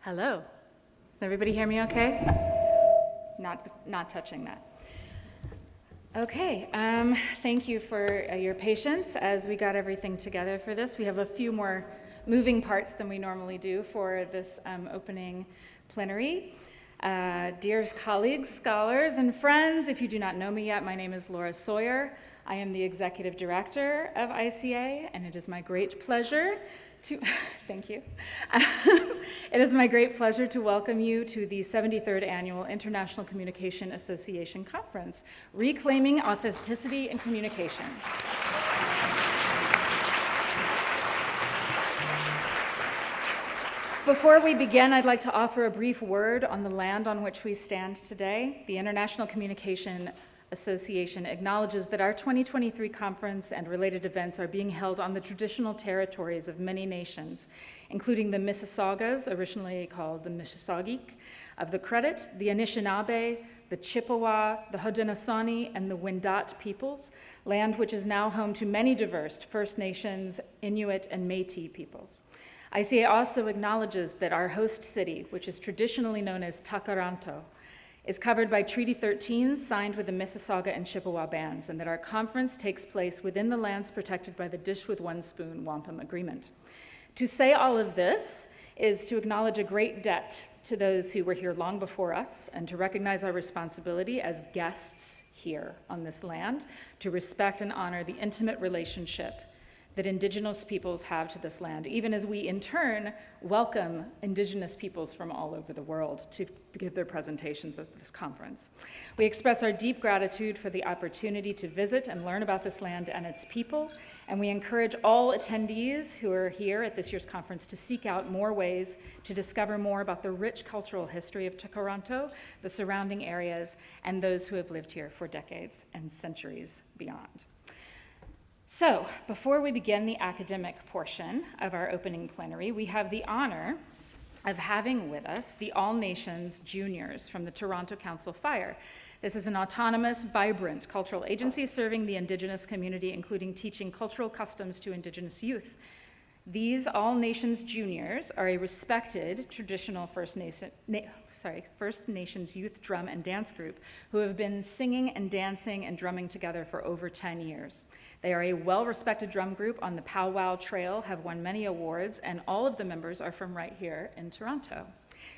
Hello. Does everybody hear me okay? Not touching that. Okay, thank you for your patience as we got everything together for this. We have a few more moving parts than we normally do for this opening plenary. Dear colleagues, scholars, and friends, if you do not know me yet, my name is Laura Sawyer. I am the Executive Director of ICA, and it is my great pleasure to, thank you. It is my great pleasure to welcome you to the 73rd Annual International Communication Association Conference, Reclaiming Authenticity in Communication. Before we begin, I'd like to offer a brief word on the land on which we stand today. The International Communication Association acknowledges that our 2023 conference and related events are being held on the traditional territories of many nations, including the Mississaugas, originally called the Mississauga of the Credit, the Anishinaabe, the Chippewa, the Haudenosaunee, and the Wendat peoples, land which is now home to many diverse First Nations, Inuit, and Métis peoples. ICA also acknowledges that our host city, which is traditionally known as Takaranto, is covered by Treaty 13 signed with the Mississauga and Chippewa bands, and that our conference takes place within the lands protected by the Dish with One Spoon Wampum Agreement. To say all of this is to acknowledge a great debt to those who were here long before us and to recognize our responsibility as guests here on this land to respect and honor the intimate relationship that indigenous peoples have to this land, even as we in turn welcome indigenous peoples from all over the world to give their presentations at this conference. We express our deep gratitude for the opportunity to visit and learn about this land and its people, and we encourage all attendees who are here at this year's conference to seek out more ways to discover more about the rich cultural history of Takaranto, the surrounding areas, and those who have lived here for decades and centuries beyond. So, before we begin the academic portion of our opening plenary, we have the honor of having with us the All Nations Juniors from the Toronto Council Fire. This is an autonomous, vibrant cultural agency serving the Indigenous community, including teaching cultural customs to Indigenous youth. These All Nations Juniors are a respected traditional First Nations youth drum and dance group who have been singing and dancing and drumming together for over 10 years. They are a well-respected drum group on the Powwow Trail, have won many awards, and all of the members are from right here in Toronto.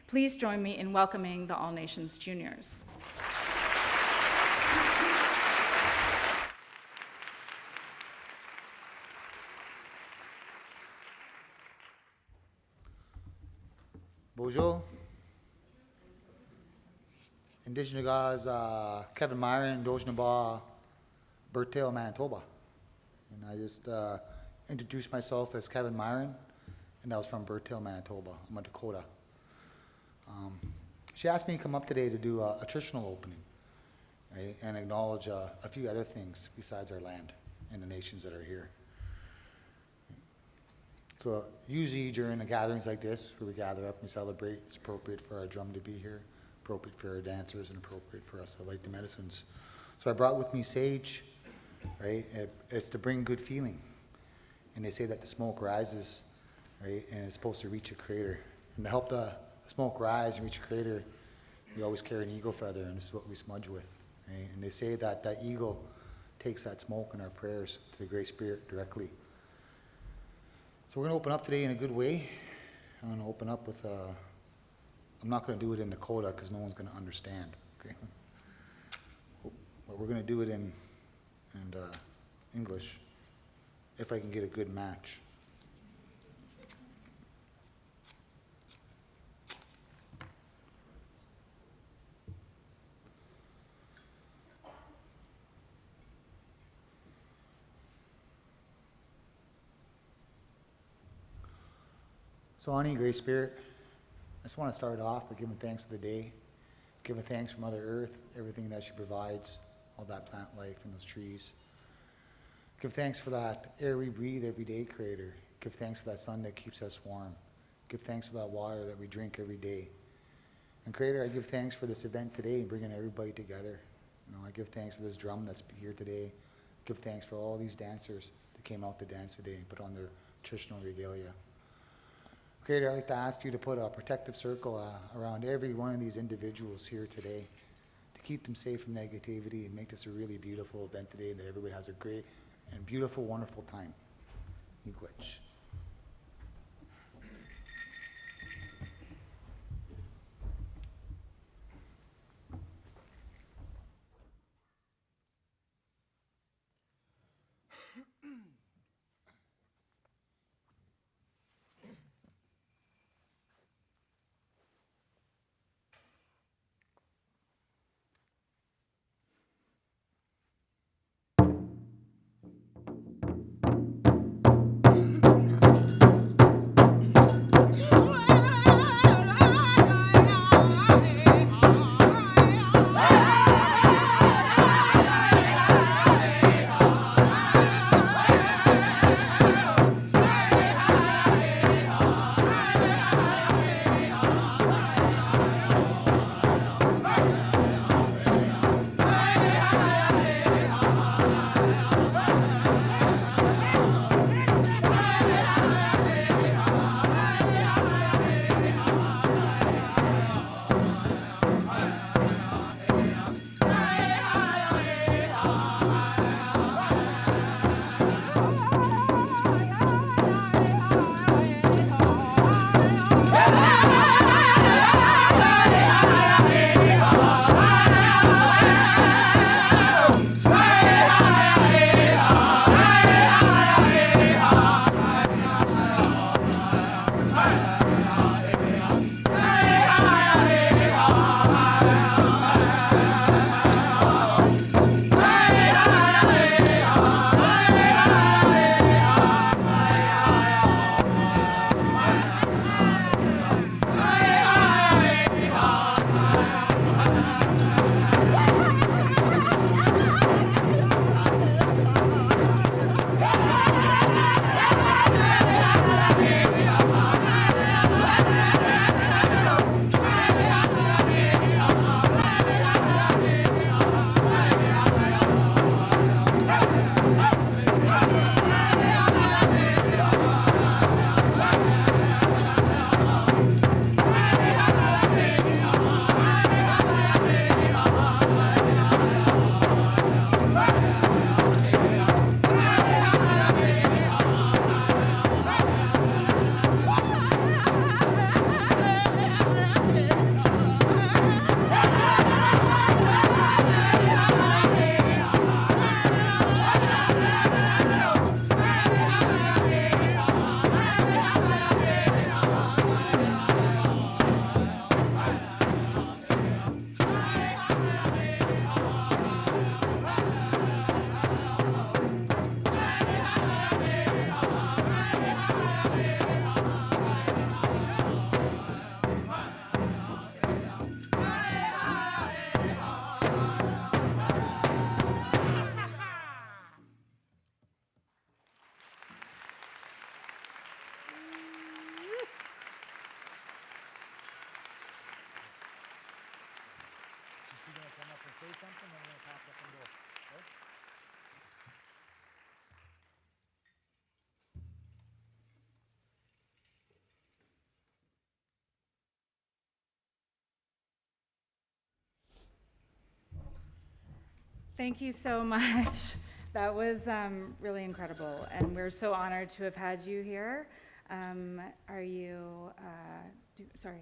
Please join me in welcoming the All Nations Juniors. Bonjour. Indigenous Kevin Myron, Dojnaba, Berthail, Manitoba. And I just introduced myself as Kevin Myron, and I was from Berthail, Manitoba. I'm a Dakota. She asked me to come up today to do a traditional opening, right, and acknowledge a few other things besides our land and the nations that are here. So usually during the gatherings like this, where we gather up and we celebrate, it's appropriate for our drum to be here, appropriate for our dancers, and appropriate for us to light the medicines. So I brought with me sage, right? It's to bring good feeling. And they say that the smoke rises, right, and it's supposed to reach a crater. And to help the smoke rise and reach a crater, we always carry an eagle feather, and this is what we smudge with, right? And they say that that eagle takes that smoke in our prayers to the Great Spirit directly. So we're going to open up today in a good way. I'm going to open up with, I'm not going to do it in Dakota because no one's going to understand, okay? But we're going to do it in English, if I can get a good match. So, honey, Great Spirit, I just want to start off by giving thanks for the day, giving thanks for Mother Earth, everything that she provides, all that plant life and those trees. Give thanks for that air we breathe every day, Creator. Give thanks for that sun that keeps us warm. Give thanks for that water that we drink every day. And Creator, I give thanks for this event today and bringing everybody together. You know, I give thanks for this drum that's here today. Give thanks for all these dancers that came out to dance today and put on their traditional regalia. Creator, I'd like to ask you to put a protective circle around every one of these individuals here today to keep them safe from negativity and make this a really beautiful event today that everybody has a great and beautiful, wonderful time. Miigwech. Thank you so much. That was really incredible, and we're so honored to have had you here. Are you, sorry.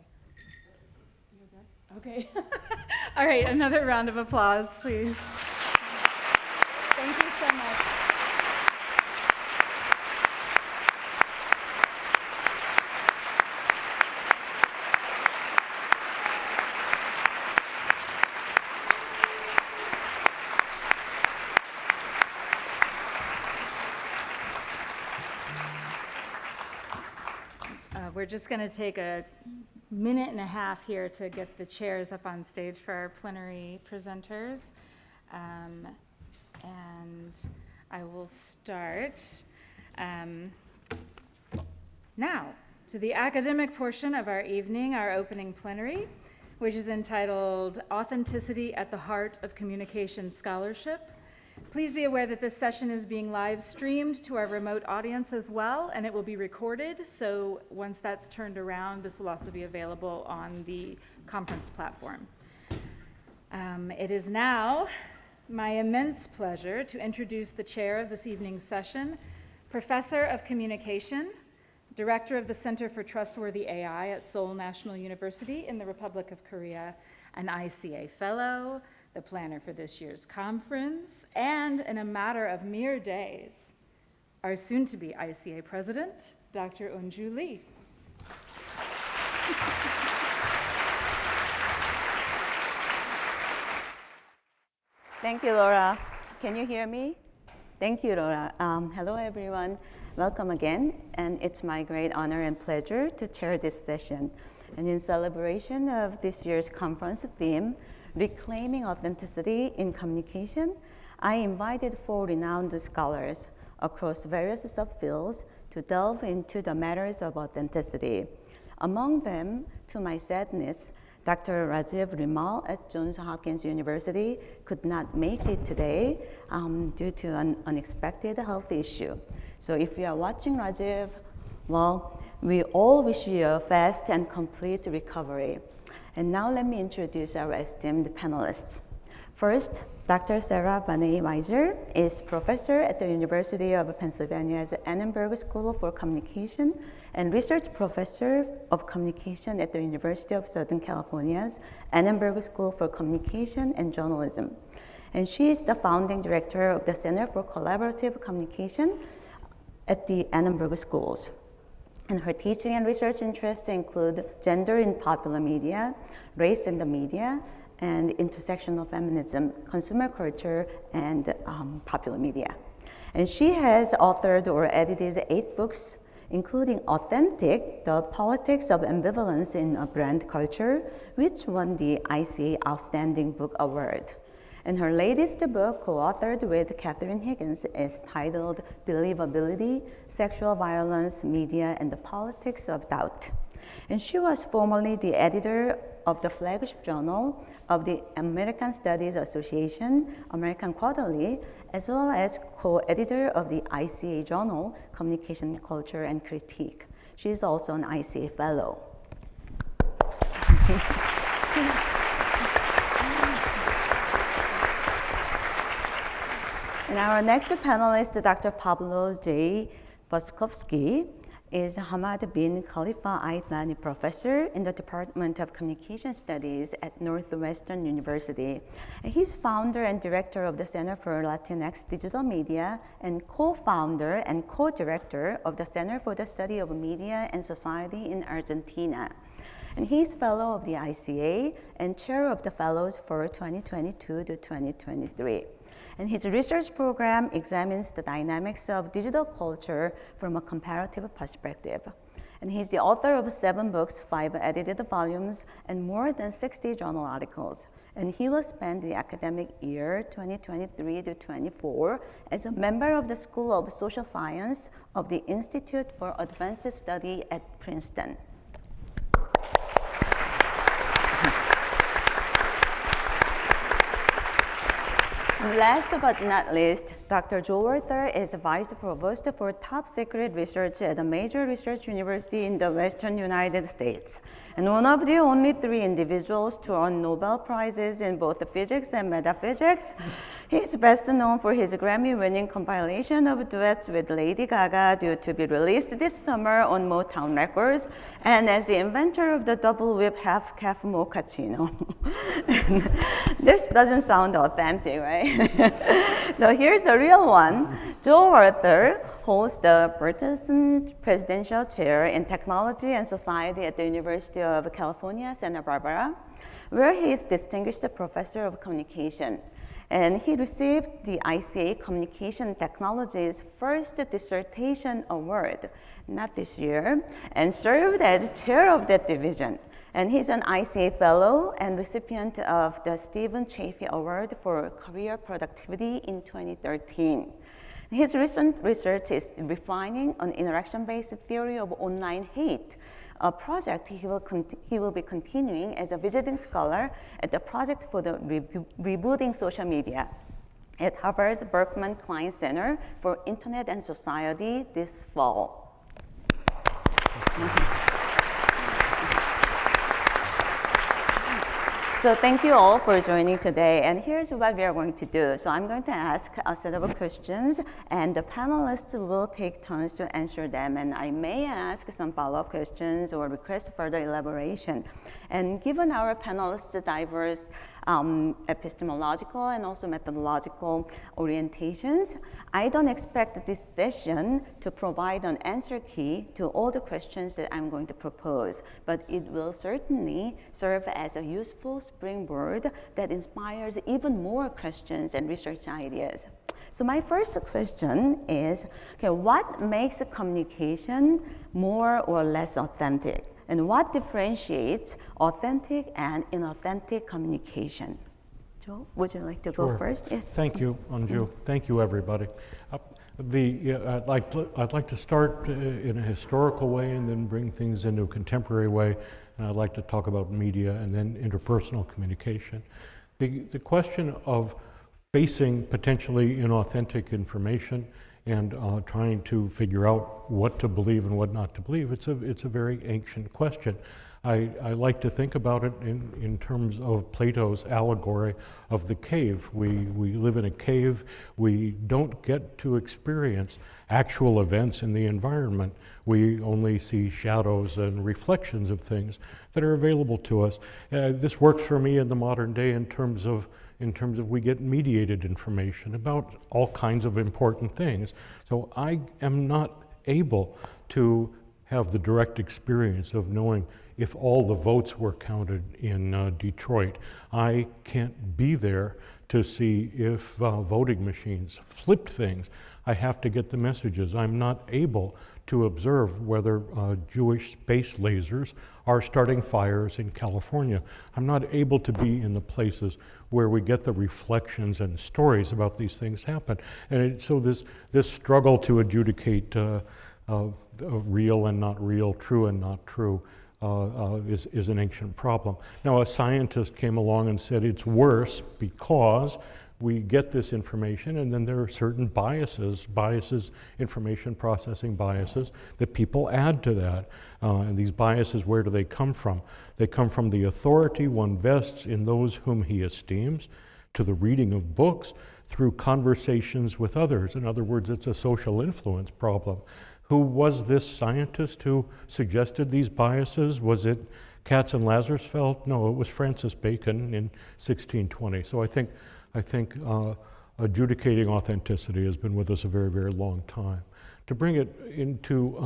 You good? Okay. All right, another round of applause, please. Thank you so much. We're just going to take a minute and a half here to get the chairs up on stage for our plenary presenters. And I will start now to the academic portion of our evening, our opening plenary, which is entitled Authenticity at the Heart of Communication Scholarship. Please be aware that this session is being live streamed to our remote audience as well, and it will be recorded. So once that's turned around, this will also be available on the conference platform. It is now my immense pleasure to introduce the chair of this evening's session, Professor of Communication, Director of the Center for Trustworthy AI at Seoul National University in the Republic of Korea, an ICA Fellow, the planner for this year's conference, and in a matter of mere days, our soon-to-be ICA President, Dr. Eunju Lee. Thank you, Laura. Can you hear me? Thank you, Laura. Hello, everyone. Welcome again, and it's my great honor and pleasure to chair this session. And in celebration of this year's conference theme, Reclaiming Authenticity in Communication, I invited 4 renowned scholars across various subfields to delve into the matters of authenticity. Among them, to my sadness, Dr. Rajiv Rimal at Johns Hopkins University could not make it today due to an unexpected health issue. So if you are watching Rajiv, well, we all wish you a fast and complete recovery. And now let me introduce our esteemed panelists. First, Dr. Sarah Banet-Weiser is professor at the University of Pennsylvania's Annenberg School for Communication and research professor of communication at the University of Southern California's Annenberg School for Communication and Journalism. And she is the founding director of the Center for Collaborative Communication at the Annenberg Schools. And her teaching and research interests include gender in popular media, race in the media, and intersectional feminism, consumer culture, and popular media. And she has authored or edited 8 books, including Authentic, The Politics of Ambivalence in a Brand Culture, which won the ICA Outstanding Book Award. And her latest book, co-authored with Catherine Higgins, is titled Believability, Sexual Violence, Media, and the Politics of Doubt. And she was formerly the editor of the flagship journal of the American Studies Association, American Quarterly, as well as co-editor of the ICA journal, Communication, Culture, and Critique. She is also an ICA Fellow. And our next panelist, Dr. Pablo Boczkowski, is Hamad bin Khalifa Aitmani Professor in the Department of Communication Studies at Northwestern University. And he's founder and director of the Center for Latinx Digital Media and co-founder and co-director of the Center for the Study of Media and Society in Argentina. And he's fellow of the ICA and chair of the fellows for 2022 to 2023. And his research program examines the dynamics of digital culture from a comparative perspective. And he's the author of 7 books, 5 edited volumes, and more than 60 journal articles. And he will spend the academic year 2023 to 24 as a member of the School of Social Science of the Institute for Advanced Study at Princeton. Last but not least, Dr. Joe Walther is Vice Provost for Top Secret Research at a major research university in the Western United States, and one of the only 3 individuals to earn Nobel Prizes in both physics and metaphysics. He is best known for his Grammy-winning compilation of duets with Lady Gaga, due to be released this summer on Motown Records, and as the inventor of the double whip half-calf mochaccino. This doesn't sound authentic, right? So here's a real one. Joe Walther holds the Burton Presidential Chair in Technology and Society at the University of California, Santa Barbara, where he is Distinguished Professor of Communication. And he received the ICA Communication Technology's first dissertation award, not this year, and served as chair of that division. And he's an ICA Fellow and recipient of the Stephen Chafee Award for Career Productivity in 2013. His recent research is refining an interaction-based theory of online hate, a project he will be continuing as a visiting scholar at the Project for the Rebooting Social Media. at Harvard's Berkman Klein Center for Internet and Society this fall. So thank you all for joining today, and here's what we are going to do. So I'm going to ask a set of questions, and the panelists will take turns to answer them, and I may ask some follow-up questions or request further elaboration. And given our panelists' diverse epistemological and also methodological orientations, I don't expect this session to provide an answer key to all the questions that I'm going to propose, but it will certainly serve as a useful springboard that inspires even more questions and research ideas. So my first question is, okay, what makes communication more or less authentic? And what differentiates authentic and inauthentic communication? Joe, would you like to go first? Yes. Thank you, Anju. Thank you, everybody. I'd like to start in a historical way and then bring things into a contemporary way. And I'd like to talk about media and then interpersonal communication. The question of facing potentially inauthentic information and trying to figure out what to believe and what not to believe, it's a very ancient question. I like to think about it in terms of Plato's allegory of the cave. We live in a cave. We don't get to experience actual events in the environment. We only see shadows and reflections of things that are available to us. This works for me in the modern day in terms of we get mediated information about all kinds of important things. So I am not able to have the direct experience of knowing if all the votes were counted in Detroit. I can't be there to see if voting machines flipped things. I have to get the messages. I'm not able to observe whether Jewish space lasers are starting fires in California. I'm not able to be in the places where we get the reflections and stories about these things happen. And so this struggle to adjudicate real and not real, true and not true, is an ancient problem. Now, a scientist came along and said it's worse because we get this information and then there are certain biases, information processing biases, that people add to that. And these biases, where do they come from? They come from the authority one vests in those whom he esteems, to the reading of books, through conversations with others. In other words, it's a social influence problem. Who was this scientist who suggested these biases? Was it Katz and Lazarsfeld? No, it was Francis Bacon in 1620. So I think adjudicating authenticity has been with us a very, very long time. To bring it into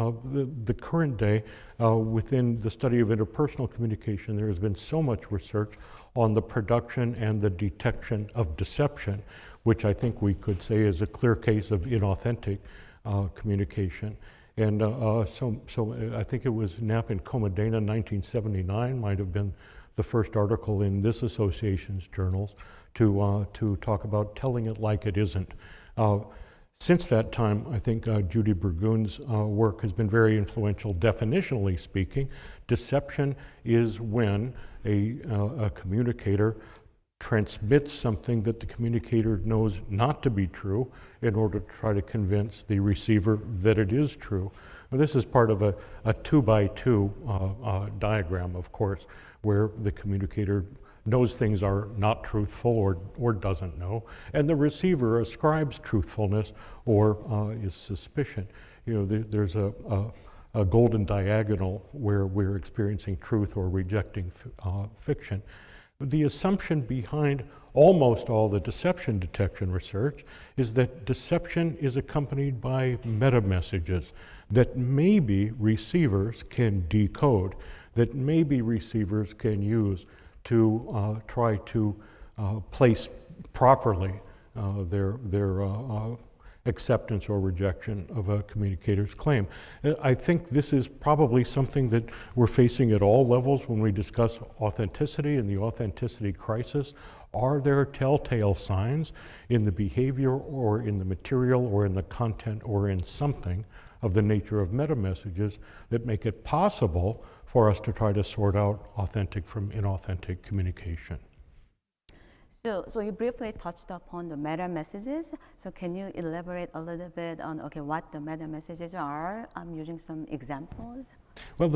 the current day, within the study of interpersonal communication, there has been so much research on the production and the detection of deception, which I think we could say is a clear case of inauthentic communication. And so I think it was Knapp and Comodena, 1979, might have been the first article in this association's journals to talk about telling it like it isn't. Since that time, I think Judy Burgoon's work has been very influential, definitionally speaking. Deception is when a communicator transmits something that the communicator knows not to be true in order to try to convince the receiver that it is true. Now, this is part of a 2x2 diagram, of course, where the communicator knows things are not truthful or doesn't know, and the receiver ascribes truthfulness or is suspicion. You know, there's a golden diagonal where we're experiencing truth or rejecting fiction. The assumption behind almost all the deception detection research is that deception is accompanied by meta-messages that maybe receivers can decode, that maybe receivers can use to try to place properly their acceptance or rejection of a communicator's claim. I think this is probably something that we're facing at all levels when we discuss authenticity and the authenticity crisis. Are there telltale signs in the behavior or in the material or in the content or in something of the nature of meta-messages that make it possible for us to try to sort out authentic from inauthentic communication? So you briefly touched upon the meta messages. So can you elaborate a little bit on what the meta messages are? I'm using some examples. Well,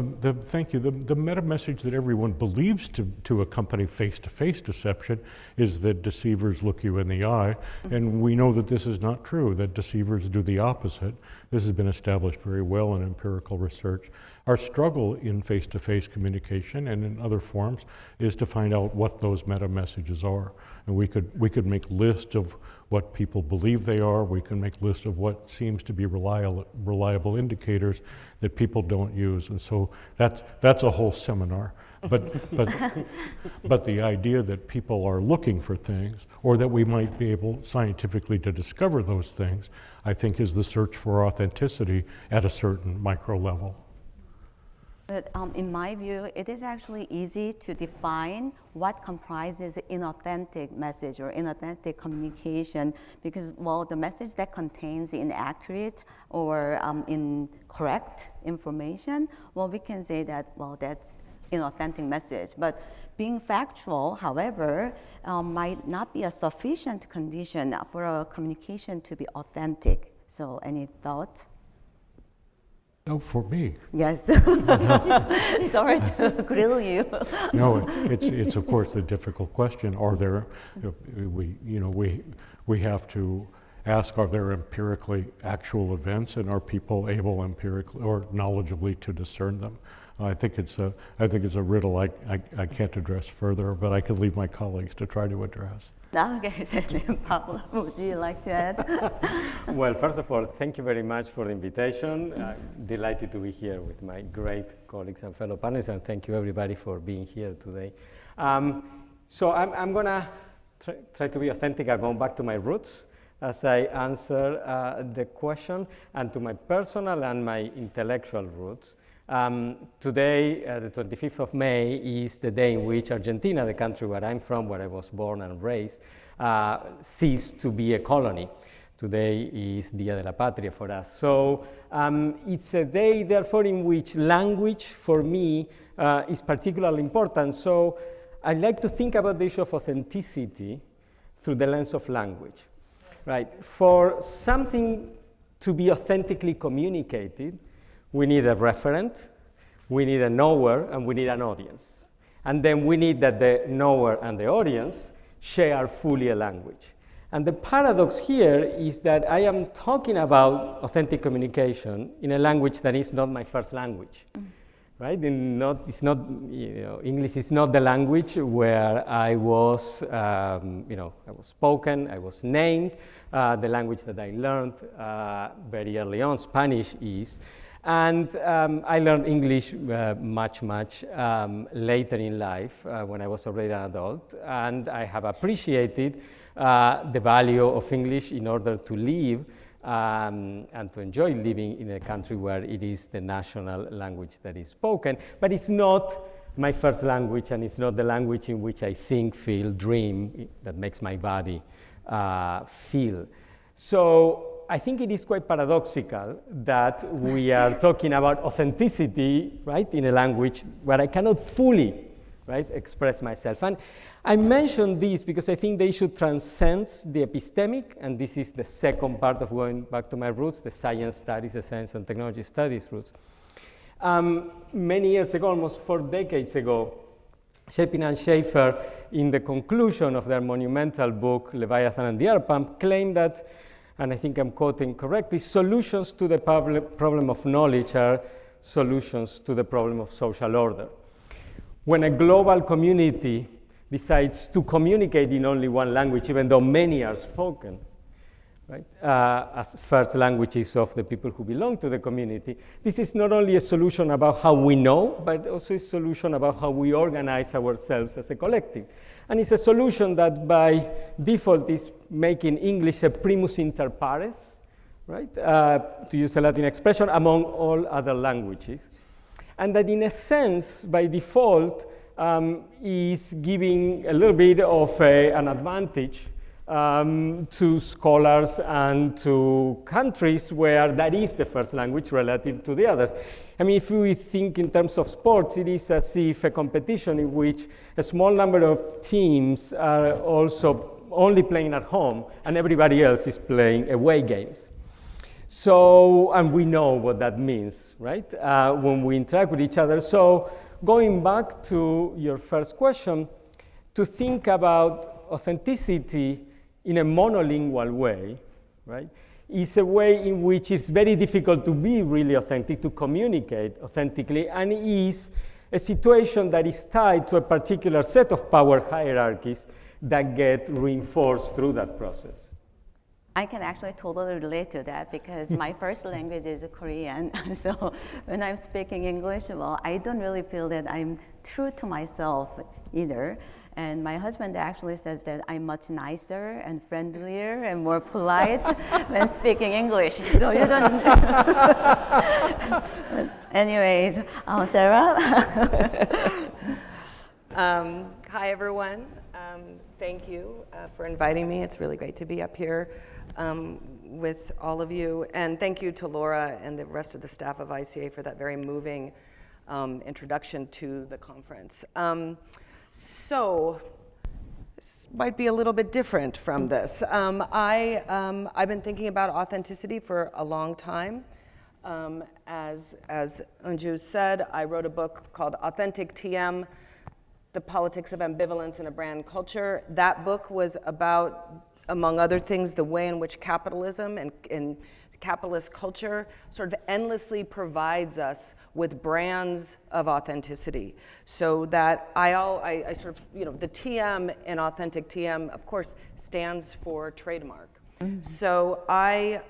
thank you. The meta message that everyone believes to accompany face-to-face deception is that deceivers look you in the eye, and we know that this is not true, that deceivers do the opposite. This has been established very well in empirical research. Our struggle in face-to-face communication and in other forms is to find out what those meta messages are. And we could make lists of what people believe they are. We can make lists of what seems to be reliable indicators that people don't use. And so that's a whole seminar. But the idea that people are looking for things, or that we might be able scientifically to discover those things, I think is the search for authenticity at a certain micro level. But in my view, it is actually easy to define what comprises inauthentic message or inauthentic communication, because, well, the message that contains inaccurate or incorrect information, well, we can say that, well, that's inauthentic message. But being factual, however, might not be a sufficient condition for a communication to be authentic. So any thoughts? Oh, for me. Yes. Sorry to grill you. No, it's of course a difficult question. Are there, we have to ask, are there empirically actual events, and are people able empirically or knowledgeably to discern them? I think it's a riddle I can't address further, but I can leave my colleagues to try to address. Okay, Pablo, would you like to add? Well, first of all, thank you very much for the invitation. Delighted to be here with my great colleagues and fellow panelists, and thank you everybody for being here today. So I'm gonna try to be authentic. I'm going back to my roots as I answer the question, and to my personal and my intellectual roots. Today, the 25th of May, is the day in which Argentina, the country where I'm from, where I was born and raised, ceased to be a colony. Today is Dia de la Patria for us. So it's a day, therefore, in which language, for me, is particularly important. So I like to think about the issue of authenticity through the lens of language. Right? For something to be authentically communicated, we need a referent, we need a knower, and we need an audience. And then we need that the knower and the audience share fully a language. And the paradox here is that I am talking about authentic communication in a language that is not my first language. Right? English is not the language where I was, I was spoken, I was named. The language that I learned very early on, Spanish is. And I learned English much later in life when I was already an adult. And I have appreciated the value of English in order to live and to enjoy living in a country where it is the national language that is spoken. But it's not my first language, and it's not the language in which I think, feel, dream, that makes my body feel. So I think it is quite paradoxical that we are talking about authenticity, right, in a language where I cannot fully, right, express myself. And I mention this because I think the issue transcends the epistemic, and this is the second part of going back to my roots, the science studies, the science and technology studies roots. Many years ago, almost 4 decades ago, Shapin and Schaefer, in the conclusion of their monumental book, Leviathan and the Air Pump, claimed that, and I think I'm quoting correctly, solutions to the problem of knowledge are solutions to the problem of social order. When a global community decides to communicate in only one language, even though many are spoken, right, as first languages of the people who belong to the community, this is not only a solution about how we know, but also a solution about how we organize ourselves as a collective. And it's a solution that by default is making English a primus inter pares, right? To use a Latin expression, among all other languages. And that in a sense, by default, is giving a little bit of an advantage to scholars and to countries where that is the first language relative to the others. I mean, if we think in terms of sports, it is as if a competition in which a small number of teams are also only playing at home and everybody else is playing away games. So, and we know what that means, right? When we interact with each other. So, going back to your first question, to think about authenticity in a monolingual way, right, is a way in which it's very difficult to be really authentic, to communicate authentically, and is a situation that is tied to a particular set of power hierarchies that get reinforced through that process. I can actually totally relate to that because my first language is Korean. So when I'm speaking English, well, I don't really feel that I'm true to myself either. And my husband actually says that I'm much nicer and friendlier and more polite when speaking English. So you don't. Anyways, Sarah. Hi, everyone. Thank you for inviting me. It's really great to be up here with all of you. And thank you to Laura and the rest of the staff of ICA for that very moving introduction to the conference. So this might be a little bit different from this. I've been thinking about authenticity for a long time. As Unju said, I wrote a book called Authentic TM, The Politics of Ambivalence in a Brand Culture. That book was about, among other things, the way in which capitalism and capitalist culture sort of endlessly provides us with brands of authenticity. So that I sort of, you know, the TM in Authentic TM, of course, stands for trademark. Mm-hmm. So I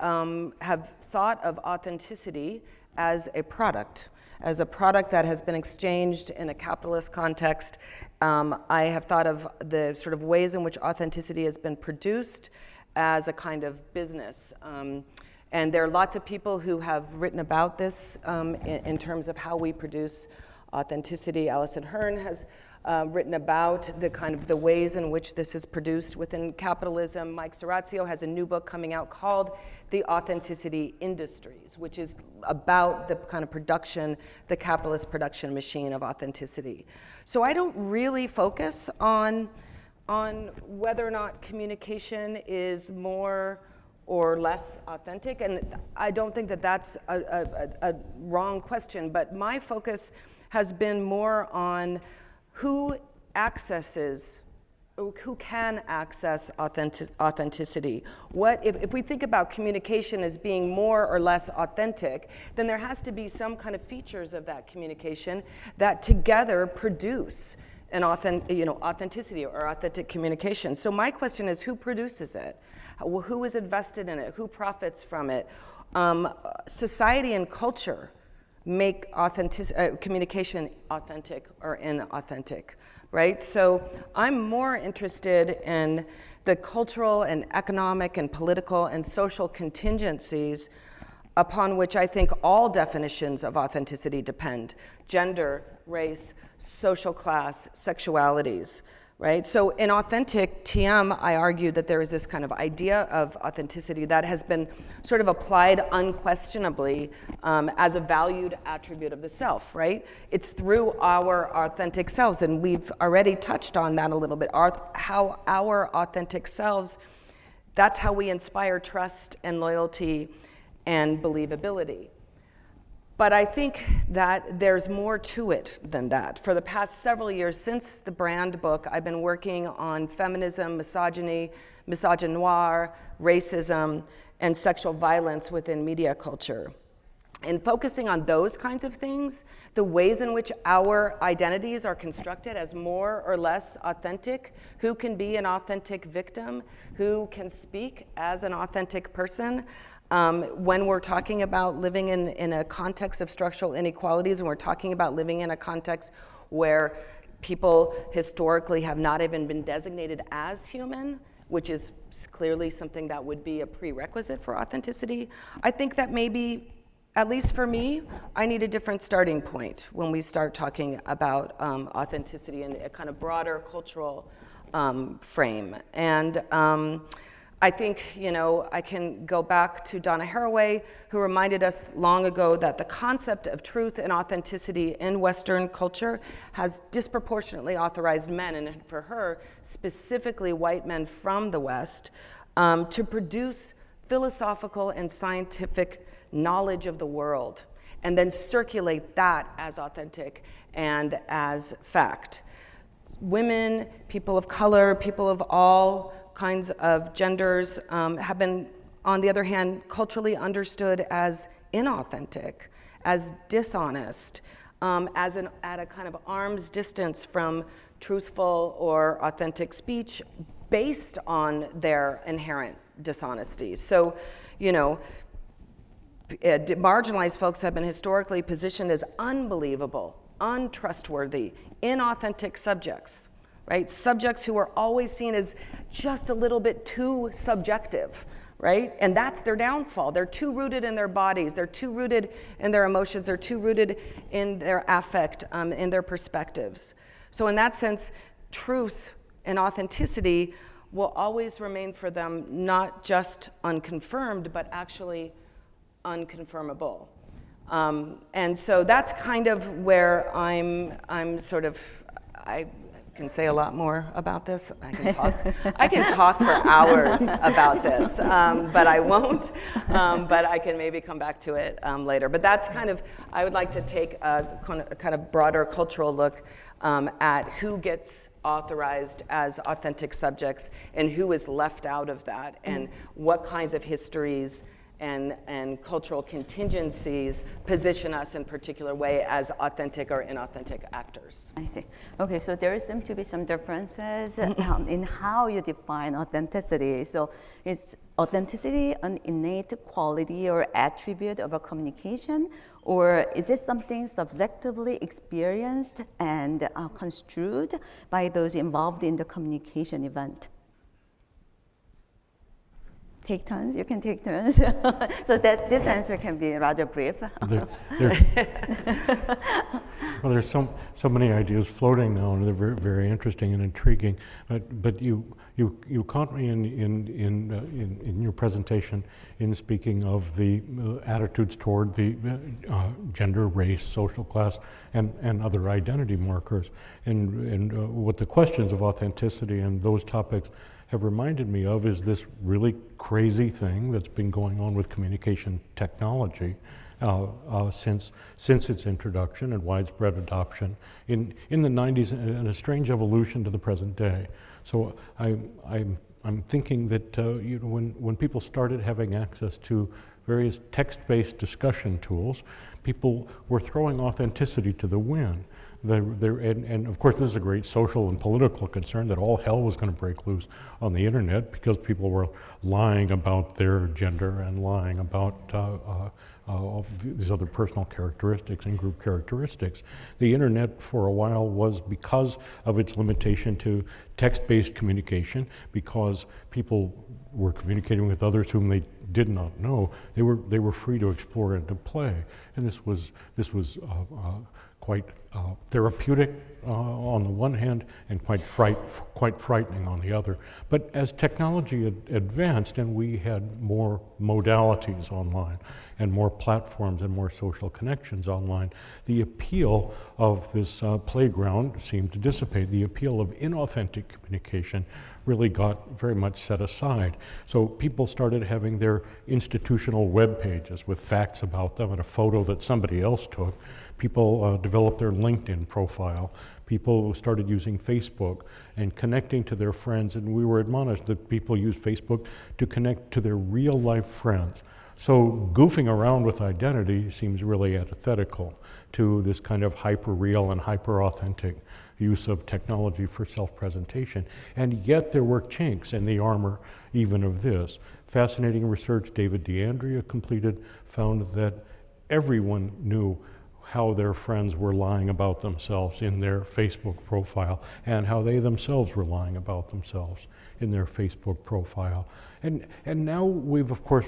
have thought of authenticity as a product that has been exchanged in a capitalist context. I have thought of the sort of ways in which authenticity has been produced as a kind of business. And there are lots of people who have written about this in terms of how we produce authenticity. Alison Hearn has written about the kind of the ways in which this is produced within capitalism. Mike Serrazio has a new book coming out called The Authenticity Industries, which is about the kind of production, the capitalist production machine of authenticity. So I don't really focus on whether or not communication is more or less authentic, and I don't think that that's a wrong question, but my focus has been more on who can access authenticity. If we think about communication as being more or less authentic, then there has to be some kind of features of that communication that together produce an authenticity or authentic communication. So my question is, who produces it? Who is invested in it? Who profits from it? Society and culture make communication authentic or inauthentic, right? So I'm more interested in the cultural and economic and political and social contingencies upon which I think all definitions of authenticity depend: gender, race, social class, sexualities, right? So in Authentic TM, I argue that there is this kind of idea of authenticity that has been sort of applied unquestionably as a valued attribute of the self, right? It's through our authentic selves, and we've already touched on that a little bit, how our authentic selves, that's how we inspire trust and loyalty and believability. But I think that there's more to it than that. For the past several years, since the Brand book, I've been working on feminism, misogyny, misogynoir, racism, and sexual violence within media culture. And focusing on those kinds of things, the ways in which our identities are constructed as more or less authentic, who can be an authentic victim, who can speak as an authentic person, when we're talking about living in a context of structural inequalities, and we're talking about living in a context where people historically have not even been designated as human, which is clearly something that would be a prerequisite for authenticity, I think that maybe, at least for me, I need a different starting point when we start talking about authenticity in a kind of broader cultural frame. And I think, I can go back to Donna Haraway, who reminded us long ago that the concept of truth and authenticity in Western culture has disproportionately authorized men, and for her, specifically white men from the West, to produce philosophical and scientific knowledge of the world, and then circulate that as authentic and as fact. Women, people of color, people of all kinds of genders have been, on the other hand, culturally understood as inauthentic, as dishonest, at a kind of arm's distance from truthful or authentic speech based on their inherent dishonesty. So, marginalized folks have been historically positioned as unbelievable, untrustworthy, inauthentic subjects, right? Subjects who are always seen as just a little bit too subjective, right? And that's their downfall. They're too rooted in their bodies. They're too rooted in their emotions. They're too rooted in their affect, in their perspectives. So in that sense, truth and authenticity will always remain for them not just unconfirmed, but actually unconfirmable. And so that's kind of where I'm sort of, I can say a lot more about this. I can talk for hours about this, but I won't. But I can maybe come back to it later. But that's kind of, I would like to take a kind of broader cultural look at who gets authorized as authentic subjects and who is left out of that, and what kinds of histories and cultural contingencies position us in a particular way as authentic or inauthentic actors. I see. Okay, so there seem to be some differences in how you define authenticity. So is authenticity an innate quality or attribute of a communication, or is it something subjectively experienced and construed by those involved in the communication event? Take turns, you can take turns. So that this answer can be rather brief. There's so many ideas floating now, and they're very, very interesting and intriguing. But you caught me in your presentation in speaking of the attitudes toward the gender, race, social class, and other identity markers, and what the questions of authenticity and those topics have reminded me of is this really crazy thing that's been going on with communication technology since its introduction and widespread adoption in the 90s, and a strange evolution to the present day. So I'm thinking that when people started having access to various text-based discussion tools, people were throwing authenticity to the wind. And of course, this is a great social and political concern that all hell was going to break loose on the internet because people were lying about their gender and lying about these other personal characteristics and group characteristics. The internet for a while was, because of its limitation to text-based communication, because people were communicating with others whom they did not know, they were free to explore and to play. And this was quite therapeutic on the one hand, and quite frightening on the other. But as technology advanced and we had more modalities online and more platforms and more social connections online, the appeal of this playground seemed to dissipate. The appeal of inauthentic communication really got very much set aside. So people started having their institutional web pages with facts about them and a photo that somebody else took. People developed their LinkedIn profile. People started using Facebook and connecting to their friends, and we were admonished that people use Facebook to connect to their real-life friends. So goofing around with identity seems really antithetical to this kind of hyper-real and hyper-authentic use of technology for self-presentation. And yet there were chinks in the armor even of this. Fascinating research David DeAndrea completed found that everyone knew how their friends were lying about themselves in their Facebook profile, and how they themselves were lying about themselves in their Facebook profile. And now we've, of course,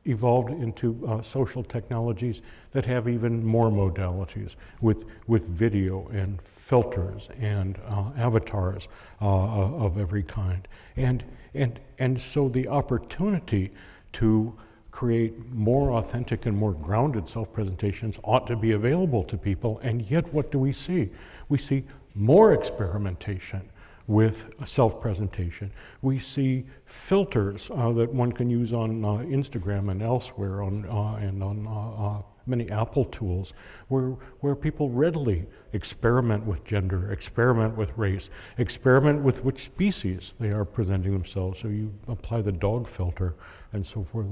evolved into social technologies that have even more modalities with video and filters and avatars of every kind. And so the opportunity to create more authentic and more grounded self-presentations ought to be available to people, and yet what do we see? We see more experimentation with self-presentation. We see filters that one can use on Instagram and elsewhere, and on many Apple tools, where people readily experiment with gender, experiment with race, experiment with which species they are presenting themselves. So you apply the dog filter and so forth.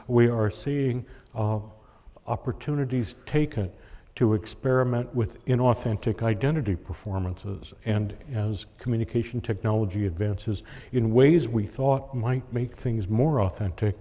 We are seeing opportunities taken to experiment with inauthentic identity performances. And as communication technology advances in ways we thought might make things more authentic,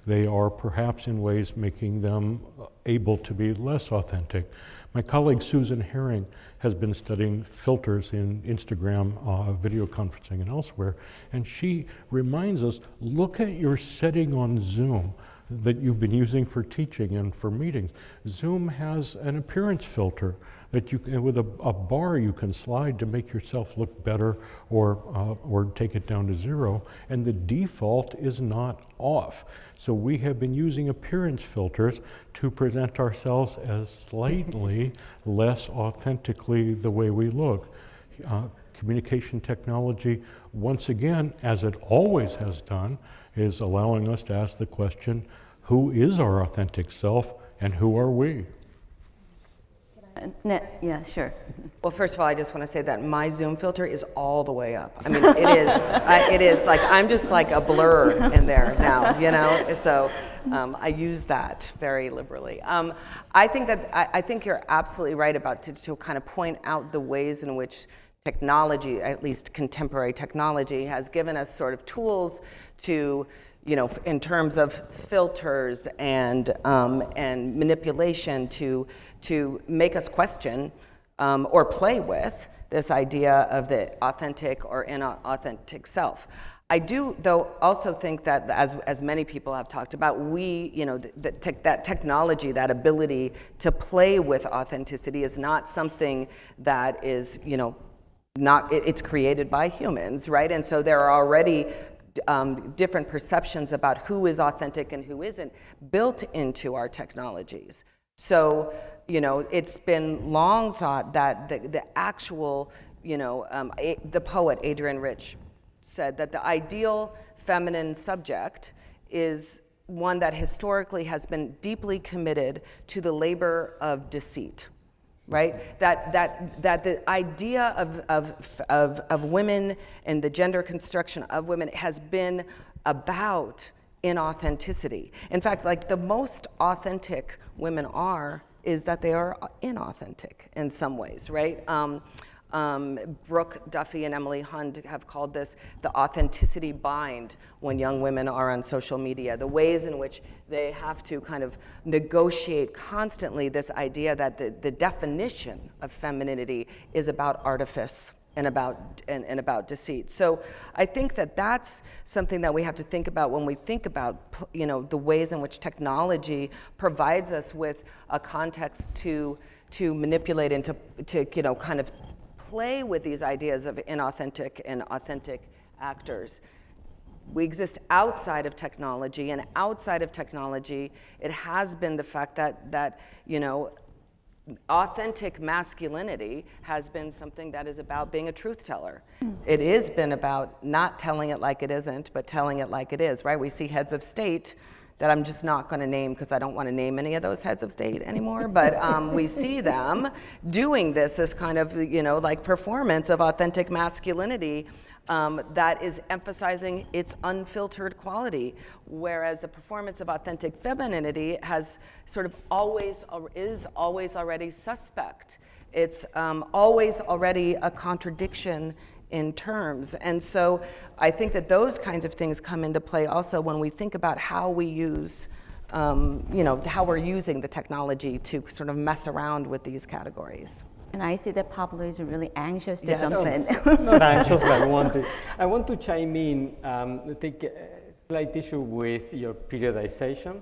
they are perhaps in ways making them able to be less authentic. My colleague Susan Herring has been studying filters in Instagram video conferencing and elsewhere, and she reminds us, look at your setting on Zoom that you've been using for teaching and for meetings. Zoom has an appearance filter that you can, with a bar you can slide to make yourself look better or take it down to 0, and the default is not off. So we have been using appearance filters to present ourselves as slightly less authentically the way we look. Communication technology, once again, as it always has done, is allowing us to ask the question, who is our authentic self and who are we? Yeah, sure. Well, first of all, I just want to say that my Zoom filter is all the way up. I mean, it is like, I'm just like a blur in there now, you know? So I use that very liberally. I think you're absolutely right about to kind of point out the ways in which technology, at least contemporary technology, has given us sort of tools to, you know, in terms of filters and manipulation to make us question or play with this idea of the authentic or inauthentic self. I do, though, also think that, as many people have talked about, we, you know, that technology, that ability to play with authenticity is not something that is, you know, it's created by humans, right? And so there are already different perceptions about who is authentic and who isn't built into our technologies. So, you know, it's been long thought that the actual, you know, the poet Adrienne Rich said that the ideal feminine subject is one that historically has been deeply committed to the labor of deceit. Right? That the idea of women and the gender construction of women has been about inauthenticity. In fact, like the most authentic women is that they are inauthentic in some ways, right? Brooke Duffy and Emily Hund have called this the authenticity bind when young women are on social media, the ways in which they have to kind of negotiate constantly this idea that the definition of femininity is about artifice and about deceit. So I think that that's something that we have to think about when we think about, you know, the ways in which technology provides us with a context to manipulate and to you know, kind of play with these ideas of inauthentic and authentic actors. We exist outside of technology, and outside of technology, it has been the fact that you know, authentic masculinity has been something that is about being a truth teller. It has been about not telling it like it isn't, but telling it like it is, right? We see heads of state that I'm just not going to name because I don't want to name any of those heads of state anymore, but we see them doing this kind of, you know, like performance of authentic masculinity that is emphasizing its unfiltered quality, whereas the performance of authentic femininity has sort of always already suspect. It's always already a contradiction in terms. And so I think that those kinds of things come into play also when we think about how we use, you know, how we're using the technology to sort of mess around with these categories. And I see that Pablo is really anxious to jump in. Not anxious, but I want to chime in, take a slight issue with your periodization.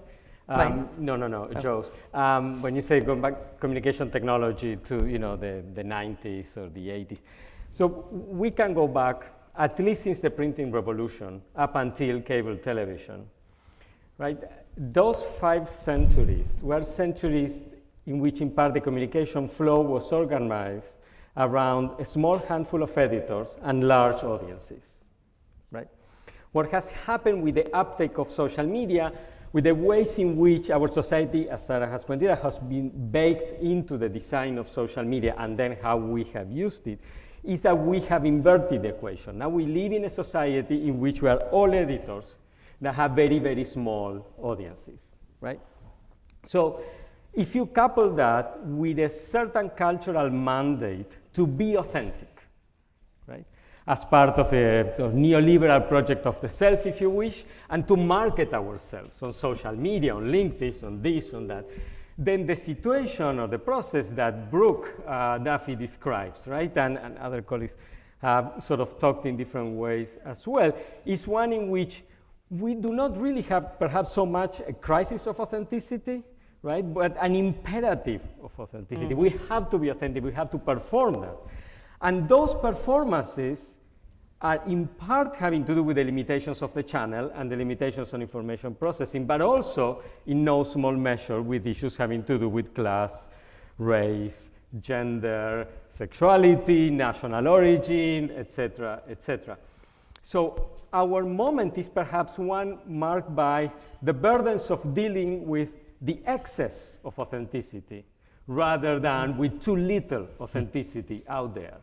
Mine? No, Joe's. When you say going back communication technology to the 90s or the 80s, so we can go back at least since the printing revolution up until cable television, right? Those 5 centuries were centuries in which in part the communication flow was organized around a small handful of editors and large audiences, right? What has happened with the uptake of social media, with the ways in which our society, as Sarah has pointed out, has been baked into the design of social media and then how we have used it, is that we have inverted the equation. Now we live in a society in which we are all editors that have very, very small audiences, right? So if you couple that with a certain cultural mandate to be authentic, right? As part of a neoliberal project of the self, if you wish, and to market ourselves on social media, on LinkedIn, on this, on that, then the situation or the process that Brooke Duffy describes, right, and other colleagues have sort of talked in different ways as well, is one in which we do not really have perhaps so much a crisis of authenticity, right, but an imperative of authenticity. We have to be authentic, we have to perform that. And those performances are in part having to do with the limitations of the channel and the limitations on information processing, but also in no small measure with issues having to do with class, race, gender, sexuality, national origin, etc., etc. So our moment is perhaps one marked by the burdens of dealing with the excess of authenticity rather than with too little authenticity out there.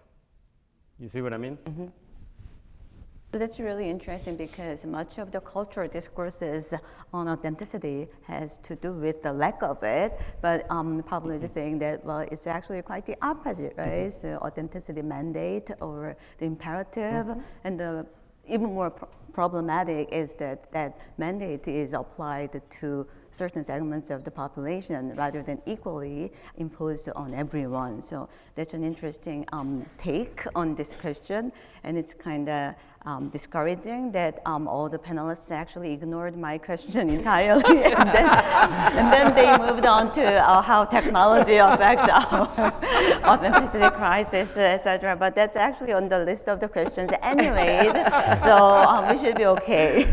You see what I mean? Mm-hmm. So that's really interesting because much of the cultural discourses on authenticity has to do with the lack of it. But Pablo is saying that, well, it's actually quite the opposite, right? So authenticity mandate or the imperative, and the even more problematic is that that mandate is applied to certain segments of the population rather than equally imposed on everyone. So that's an interesting take on this question, and it's kind of discouraging that all the panelists actually ignored my question entirely, and then they moved on to how technology affects our authenticity crisis, etc. But that's actually on the list of the questions anyways, so we should be okay.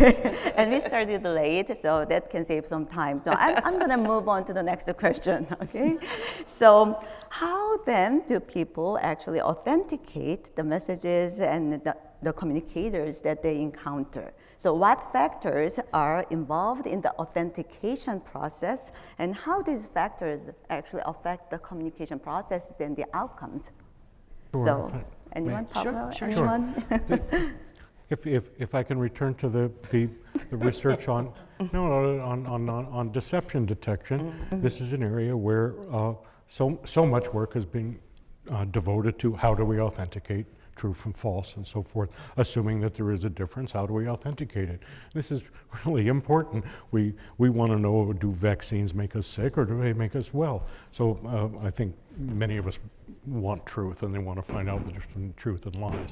And we started late, so that can save some time. So I'm going to move on to the next question, okay? So how then do people actually authenticate the messages and the communicators that they encounter? So what factors are involved in the authentication process, and how these factors actually affect the communication processes and the outcomes? Sure. So anyone, Pablo, anyone? If I can return to the research on deception detection, this is an area where so much work has been devoted to how do we authenticate true from false and so forth, assuming that there is a difference, how do we authenticate it? This is really important. We want to know, do vaccines make us sick or do they make us well? So I think many of us want truth and they want to find out the difference between truth and lies.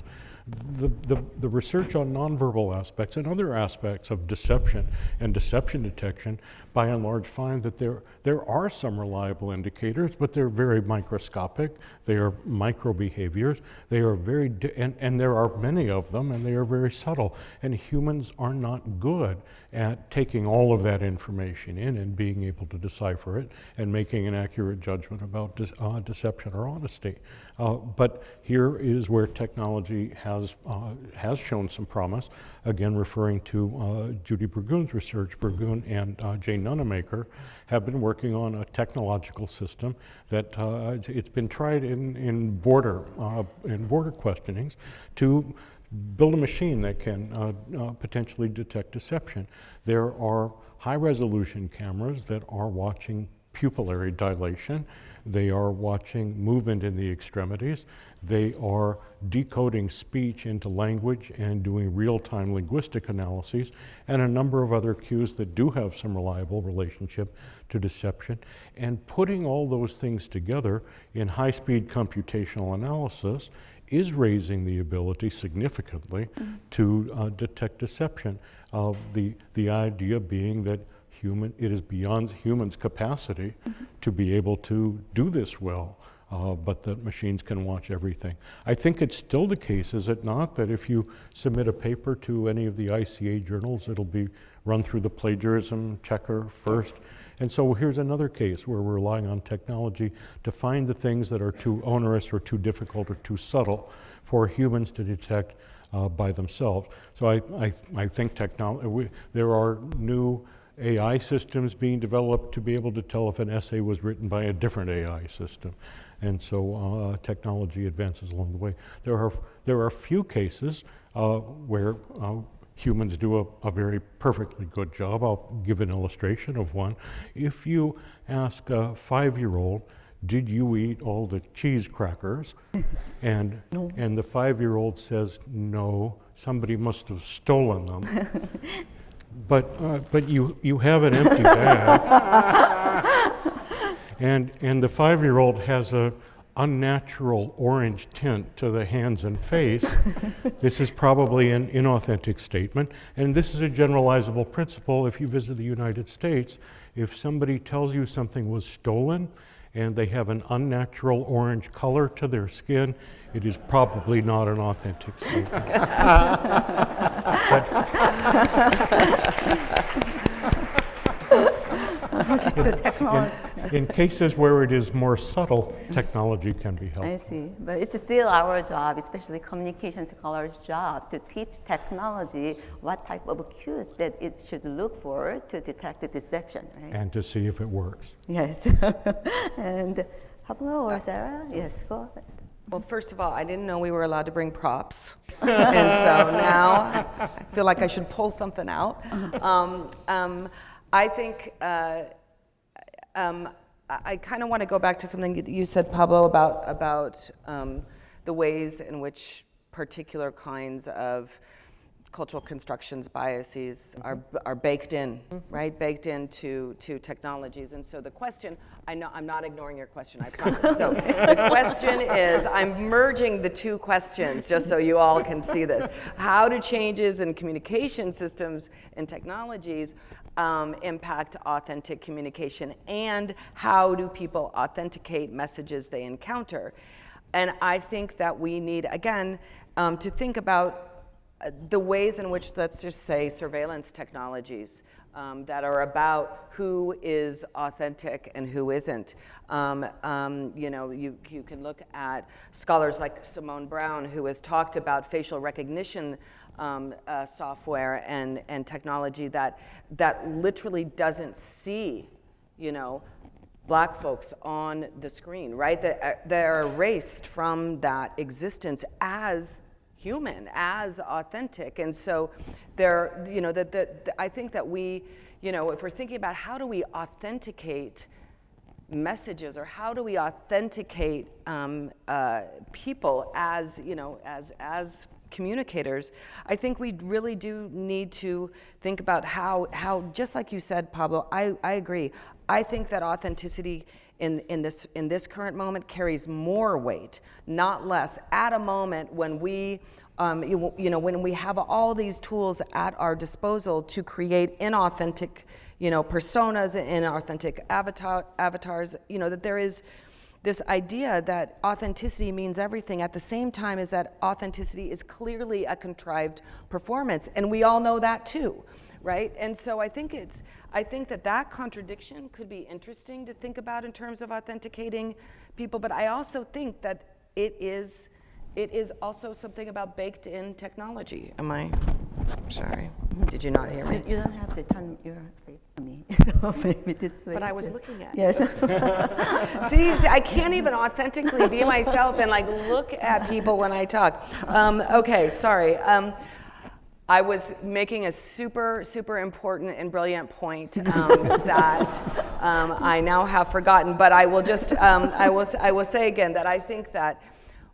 The research on nonverbal aspects and other aspects of deception and deception detection by and large find that there are some reliable indicators, but they're very microscopic. They are micro behaviors. They are very, and there are many of them, and they are very subtle. And humans are not good at taking all of that information in and being able to decipher it and making an accurate judgment about deception or honesty. But here is where technology has shown some promise. Again, referring to Judy Burgoon's research, Burgoon and Jane Nunemaker have been working on a technological system that it's been tried in border questionings to build a machine that can potentially detect deception. There are high-resolution cameras that are watching pupillary dilation. They are watching movement in the extremities. They are decoding speech into language and doing real-time linguistic analyses, and a number of other cues that do have some reliable relationship to deception. And putting all those things together in high-speed computational analysis is raising the ability significantly to detect deception. The idea being that it is beyond humans' capacity to be able to do this well, but that machines can watch everything. I think it's still the case, is it not, that if you submit a paper to any of the ICA journals, it'll be run through the plagiarism checker first? Yes. And so here's another case where we're relying on technology to find the things that are too onerous or too difficult or too subtle for humans to detect by themselves. So I think there are new AI systems being developed to be able to tell if an essay was written by a different AI system. And so technology advances along the way. There are few cases where humans do a very perfectly good job. I'll give an illustration of one. If you ask a 5-year-old, did you eat all the cheese crackers? And No. And the 5-year-old says, no, somebody must have stolen them. But you have an empty bag. And the 5-year-old has a unnatural orange tint to the hands and face. This is probably an inauthentic statement, and this is a generalizable principle. If you visit the United States, if somebody tells you something was stolen and they have an unnatural orange color to their skin, it is probably not an authentic statement. Okay, so technology. In cases where it is more subtle, technology can be helpful. I see, but it's still our job, especially communication scholars' job, to teach technology what type of cues that it should look for to detect the deception, right? And to see if it works. Yes. And Pablo or Sarah? Yes, go ahead. Well, first of all, I didn't know we were allowed to bring props. And so now I feel like I should pull something out. I think I kind of want to go back to something that you said, Pablo, about the ways in which particular kinds of cultural constructions, biases are baked in, right? Baked into technologies. And so the question, I know I'm not ignoring your question, I promise. So the question is, I'm merging the two questions just so you all can see this. How do changes in communication systems and technologies impact authentic communication, and how do people authenticate messages they encounter? And I think that we need, again, to think about the ways in which, let's just say, surveillance technologies that are about who is authentic and who isn't. You know, you can look at scholars like Simone Brown, who has talked about facial recognition software and technology that literally doesn't see, you know, Black folks on the screen, right? They're erased from that existence as human, as authentic. And so there, you know, I think that we, you know, if we're thinking about how do we authenticate messages, or how do we authenticate people as, you know, as communicators, I think we really do need to think about how just like you said, Pablo, I agree. I think that authenticity in this current moment carries more weight, not less, at a moment when we you know, when we have all these tools at our disposal to create inauthentic, you know, personas and inauthentic avatars, you know, that there is this idea that authenticity means everything at the same time as that authenticity is clearly a contrived performance, and we all know that too, right? And so I think that contradiction could be interesting to think about in terms of authenticating people, but I also think that it is also something about baked in technology. Sorry, did you not hear me? You don't have to turn your face to me, so maybe this way. But I was looking at Yes. See, I can't even authentically be myself and like look at people when I talk. Okay, sorry. I was making a super, super important and brilliant point that I now have forgotten, but I will just, I will say again that I think that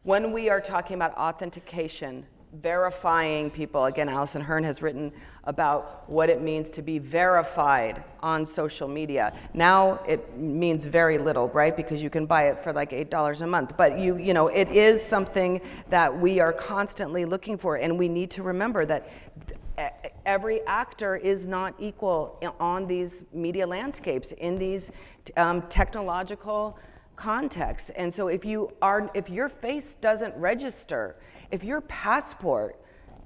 when we are talking about authentication, verifying people, again, Alison Hearn has written about what it means to be verified on social media. Now it means very little, right? Because you can buy it for like $8 a month. But you know, it is something that we are constantly looking for, and we need to remember that every actor is not equal on these media landscapes, in these technological contexts. And so if your face doesn't register, if your passport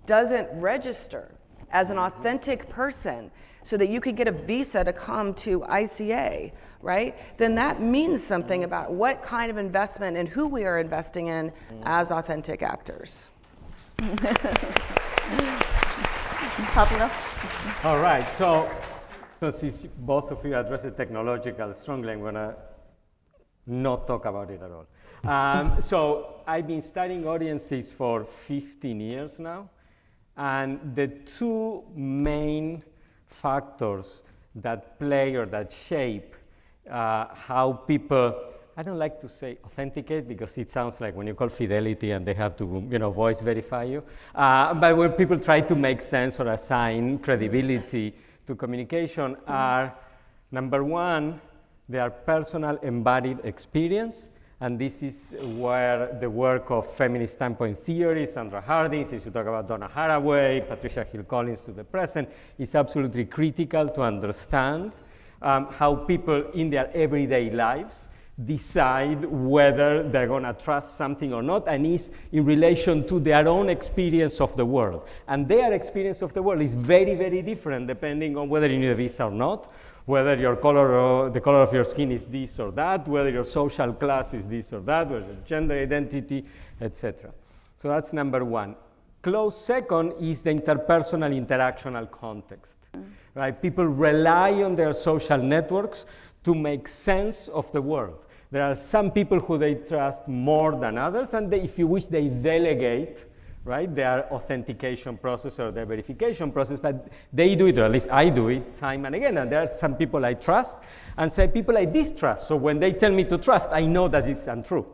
doesn't register as an authentic person so that you could get a visa to come to ICA, right? Then that means something about what kind of investment and who we are investing in as authentic actors. Pablo? All right, so since both of you address the technological strongly, I'm gonna not talk about it at all. So I've been studying audiences for 15 years now, and the two main factors that play or that shape how people, I don't like to say authenticate because it sounds like when you call fidelity and they have to, voice verify you. But when people try to make sense or assign credibility to communication are, number one, their personal embodied experience. And this is where the work of feminist standpoint theory, Sandra Harding, since you talk about Donna Haraway, Patricia Hill Collins to the present, is absolutely critical to understand how people in their everyday lives decide whether they're going to trust something or not, and is in relation to their own experience of the world. And their experience of the world is very, very different depending on whether you need a visa or not, whether your color or the color of your skin is this or that, whether your social class is this or that, whether your gender identity, etc. So that's number one. Close second is the interpersonal interactional context. Right? People rely on their social networks to make sense of the world. There are some people who they trust more than others, and if you wish, they delegate, right, their authentication process or their verification process, but they do it, or at least I do it, time and again. And there are some people I trust, and some people I distrust. So when they tell me to trust, I know that it's untrue,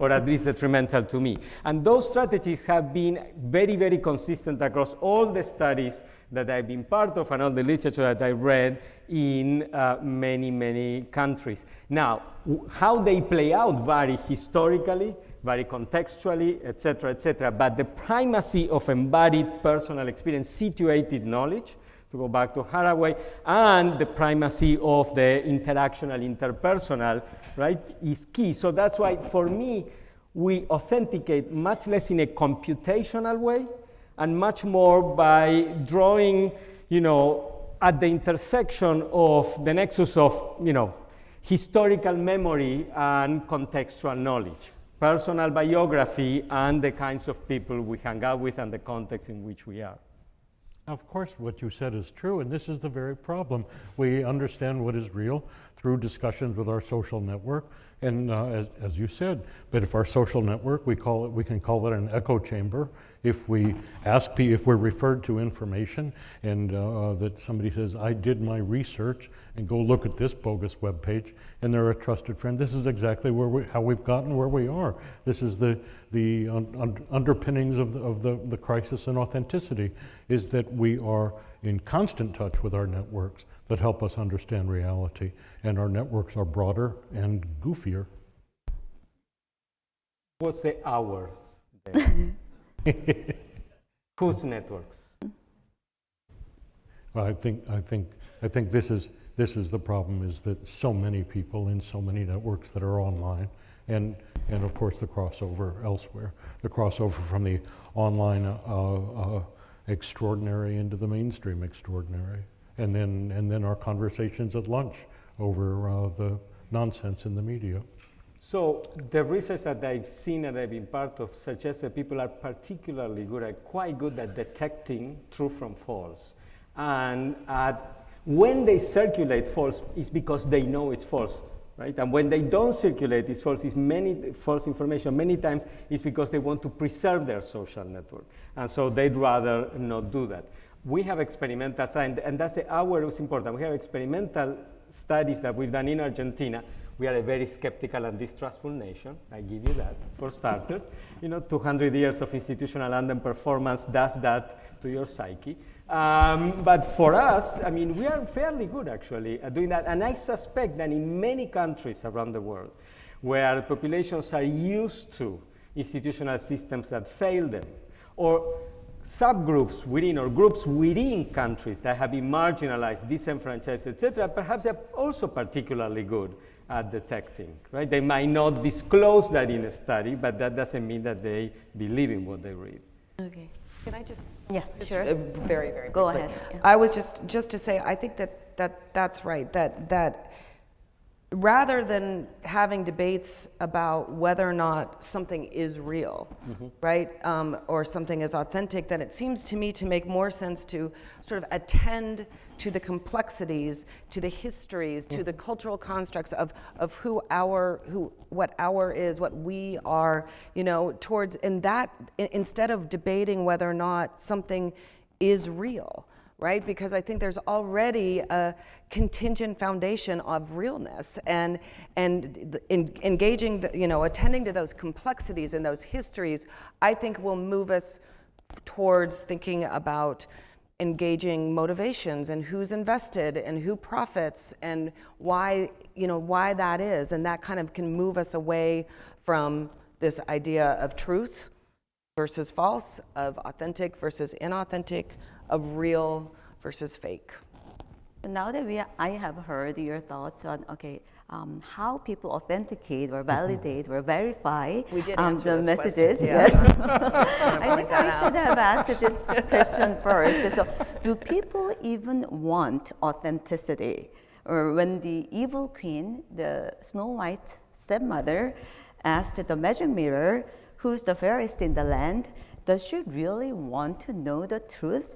or at least detrimental to me. And those strategies have been very, very consistent across all the studies that I've been part of and all the literature that I read in many, many countries. Now, how they play out vary historically, vary contextually, et cetera, but the primacy of embodied personal experience, situated knowledge, to go back to Haraway, and the primacy of the interactional, interpersonal, right, is key. So that's why, for me, we authenticate much less in a computational way and much more by drawing, at the intersection of the nexus of, historical memory and contextual knowledge, personal biography, and the kinds of people we hang out with and the context in which we are. Of course, what you said is true, and this is the very problem. We understand what is real through discussions with our social network, and as you said, but if our social network, we can call it an echo chamber. If we ask people, if we're referred to information, and that somebody says, I did my research, and go look at this bogus webpage, and they're a trusted friend, this is exactly how we've gotten where we are. This is the underpinnings of the crisis in authenticity, is that we are in constant touch with our networks that help us understand reality, and our networks are broader and goofier. What's the hours? Whose networks? Well, I think this is the problem, is that so many people in so many networks that are online, and of course the crossover elsewhere, the crossover from the online extraordinary into the mainstream extraordinary, and then our conversations at lunch over the nonsense in the media. So the research that I've seen and I've been part of suggests that people are particularly quite good at detecting true from false. And when they circulate false, it's because they know it's false, right? And when they don't circulate it's false, false information, many times it's because they want to preserve their social network. And so they'd rather not do that. We have experimental science, and that's the hour is important. We have experimental studies that we've done in Argentina. We are a very skeptical and distrustful nation, I give you that, for starters. 200 years of institutional underperformance does that to your psyche. But for us, we are fairly good, actually, at doing that. And I suspect that in many countries around the world, where populations are used to institutional systems that fail them, or subgroups within or groups within countries that have been marginalized, disenfranchised, etc., perhaps they're also particularly good at detecting, right? They might not disclose that in a study, but that doesn't mean that they believe in what they read. Okay. Can I just? Yeah, sure. Very, very Go quickly. ahead. Yeah. I was just to say, I think that's right. That rather than having debates about whether or not something is real, right, or something is authentic, then it seems to me to make more sense to sort of attend to the complexities, to the histories, to the cultural constructs of what our is, what we are, towards, and that instead of debating whether or not something is real. Right, because I think there's already a contingent foundation of realness, and engaging, attending to those complexities and those histories, I think will move us towards thinking about engaging motivations and who's invested and who profits and why that is, and that kind of can move us away from this idea of truth versus false, of authentic versus inauthentic, of real versus fake. Now that I have heard your thoughts on how people authenticate or validate or verify We did answer the those messages. questions, yeah. Yes, I I think I should have asked this question first. So, do people even want authenticity? Or when the evil queen, the Snow White stepmother, asked the magic mirror, "Who's the fairest in the land?" Does she really want to know the truth?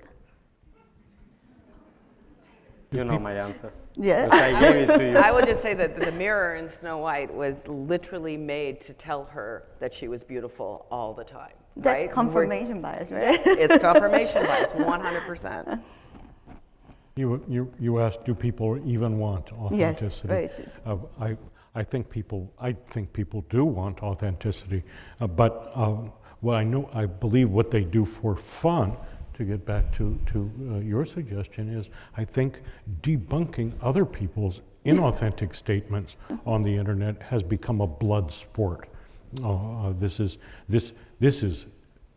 You know my answer. Yeah. Because I gave it to you. I would just say that the mirror in Snow White was literally made to tell her that she was beautiful all the time. That's right? confirmation bias, right? It's confirmation bias, 100%. You asked, do people even want authenticity? Yes, right. I think people do want authenticity, but I believe what they do for fun. To get back to your suggestion is, I think debunking other people's inauthentic statements on the internet has become a blood sport. This is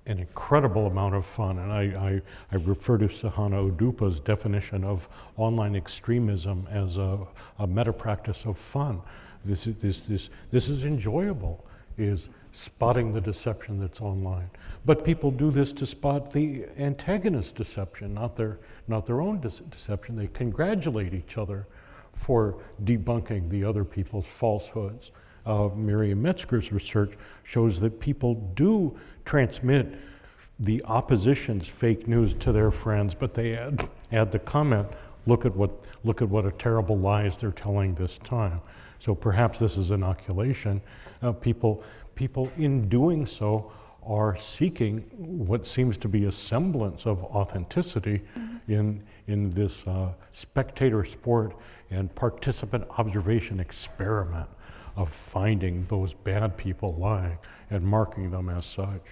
an incredible amount of fun, and I refer to Sahana Udupa's definition of online extremism as a meta practice of fun. This is enjoyable, is spotting the deception that's online. But people do this to spot the antagonist deception, not their own deception. They congratulate each other for debunking the other people's falsehoods. Miriam Metzger's research shows that people do transmit the opposition's fake news to their friends, but they add the comment, look at what a terrible lies they're telling this time. So perhaps this is inoculation. People in doing so are seeking what seems to be a semblance of authenticity in this spectator sport and participant observation experiment of finding those bad people lying and marking them as such.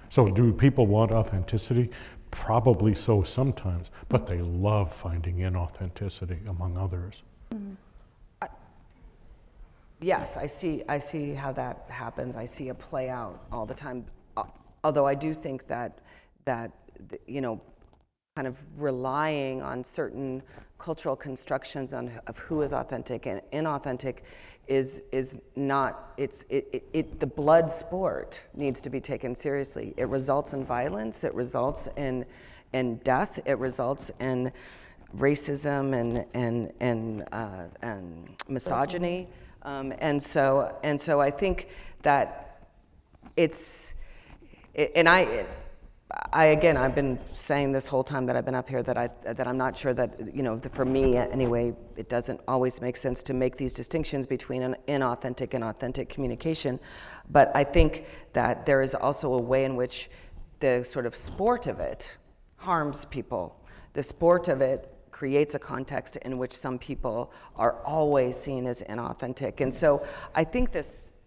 So do people want authenticity? Probably so sometimes, but they love finding inauthenticity among others. Yes, I see how that happens. I see it play out all the time. Although I do think that kind of relying on certain cultural constructions of who is authentic and inauthentic is not. The blood sport needs to be taken seriously. It results in violence. It results in death. It results in racism and misogyny. And so I think that I've been saying this whole time that I've been up here that I'm not sure that, for me anyway, it doesn't always make sense to make these distinctions between an inauthentic and authentic communication. But I think that there is also a way in which the sort of sport of it harms people. The sport of it creates a context in which some people are always seen as inauthentic. And so I think the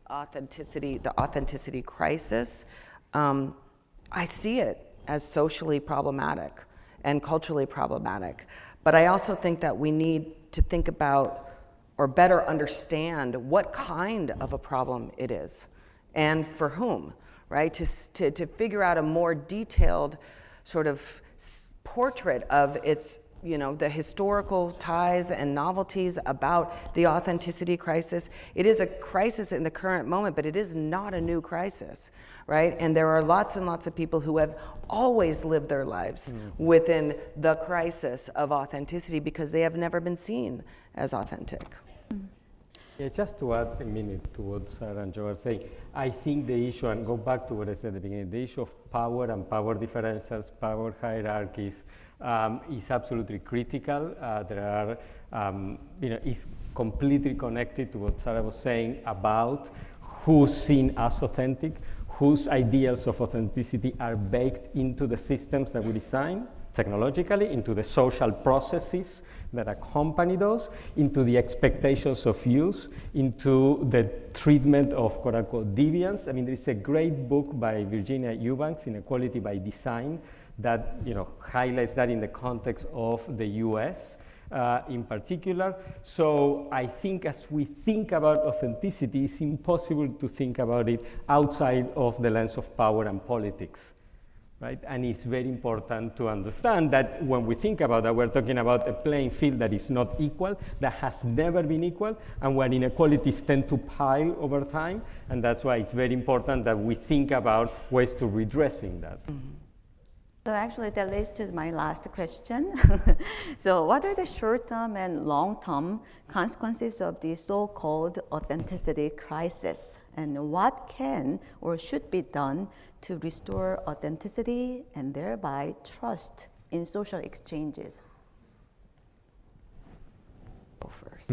authenticity crisis, I see it as socially problematic and culturally problematic. But I also think that we need to think about or better understand what kind of a problem it is and for whom, right? To figure out a more detailed sort of portrait of its, the historical ties and novelties about the authenticity crisis. It is a crisis in the current moment, but it is not a new crisis, right? And there are lots and lots of people who have always lived their lives within the crisis of authenticity because they have never been seen as authentic. Yeah, just to add a minute to what Sarah and Joe are saying, I think the issue, and go back to what I said at the beginning, the issue of power and power differentials, power hierarchies, is absolutely critical. There are, it's completely connected to what Sarah was saying about who's seen as authentic, whose ideals of authenticity are baked into the systems that we design technologically, into the social processes that accompany those, into the expectations of use, into the treatment of quote-unquote deviance. I mean, there is a great book by Virginia Eubanks, Inequality by Design, that highlights that in the context of the US in particular. So I think as we think about authenticity, it's impossible to think about it outside of the lens of power and politics. Right? And it's very important to understand that when we think about that, we're talking about a playing field that is not equal, that has never been equal, and where inequalities tend to pile over time. And that's why it's very important that we think about ways to redressing that. Mm-hmm. So actually that leads to my last question. So what are the short-term and long-term consequences of the so-called authenticity crisis? And what can or should be done to restore authenticity and thereby trust in social exchanges? Go first.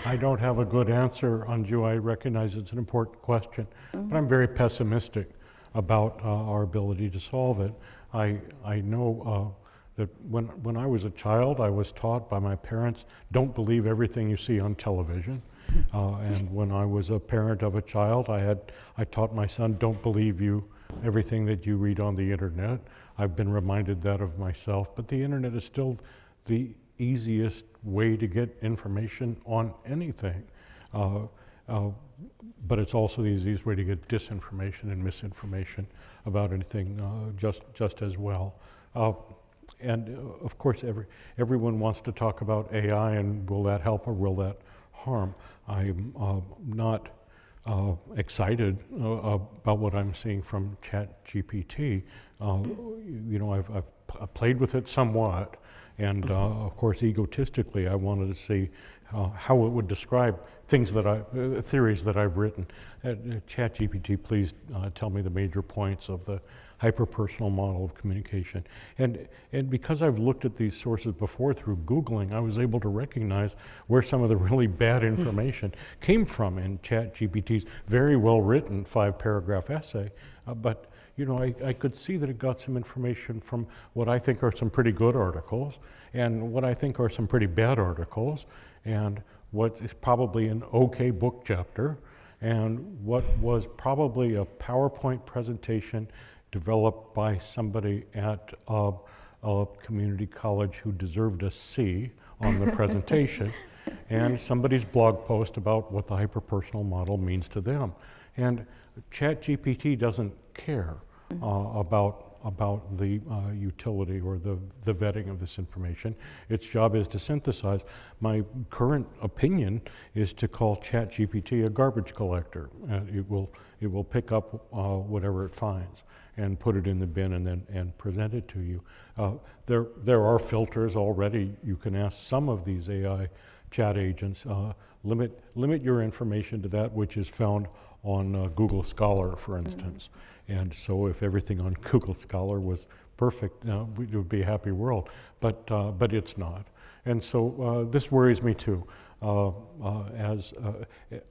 I don't have a good answer, Anju. I recognize it's an important question, but I'm very pessimistic about our ability to solve it. I know that when I was a child, I was taught by my parents, don't believe everything you see on television. And when I was a parent of a child, I taught my son, don't believe everything that you read on the internet. I've been reminded that of myself, but the internet is still the easiest way to get information on anything. But it's also the easiest way to get disinformation and misinformation about anything just as well. And of course, everyone wants to talk about AI and will that help or will that harm? I'm not excited about what I'm seeing from ChatGPT. I've played with it somewhat, and of course, egotistically, I wanted to see how it would describe things theories that I've written. ChatGPT, please tell me the major points of the hyperpersonal model of communication. And because I've looked at these sources before through Googling, I was able to recognize where some of the really bad information came from in ChatGPT's very well-written 5-paragraph essay. But I could see that it got some information from what I think are some pretty good articles and what I think are some pretty bad articles, and what is probably an okay book chapter, and what was probably a PowerPoint presentation developed by somebody at a community college who deserved a C on the presentation, and somebody's blog post about what the hyperpersonal model means to them. And ChatGPT doesn't care about the utility or the vetting of this information. Its job is to synthesize. My current opinion is to call ChatGPT a garbage collector. It will pick up whatever it finds and put it in the bin and present it to you. There are filters already. You can ask some of these AI chat agents, limit your information to that which is found on Google Scholar, for instance. And so if everything on Google Scholar was perfect, it would be a happy world, but it's not. And so this worries me too, as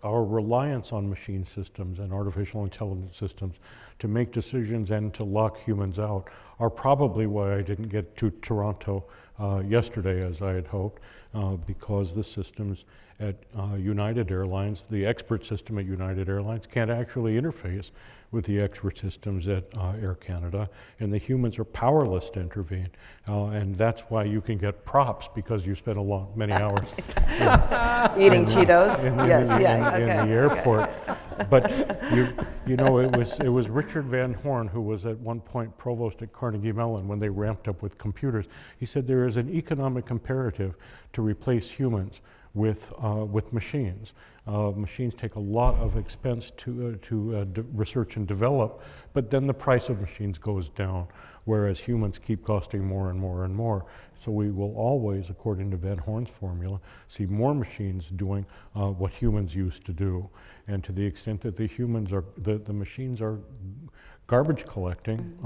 our reliance on machine systems and artificial intelligence systems to make decisions and to lock humans out are probably why I didn't get to Toronto yesterday as I had hoped, because the systems at United Airlines, the expert system at United Airlines can't actually interface with the expert systems at Air Canada, and the humans are powerless to intervene. And that's why you can get props, because you spent many hours eating Cheetos. in Yes, the airport. But you know, it was Richard Van Horn, who was at one point provost at Carnegie Mellon when they ramped up with computers. He said there is an economic imperative to replace humans with machines. Machines take a lot of expense to research and develop, but then the price of machines goes down, whereas humans keep costing more and more and more. So we will always, according to Van Horn's formula, see more machines doing what humans used to do. And to the extent that the machines are garbage collecting,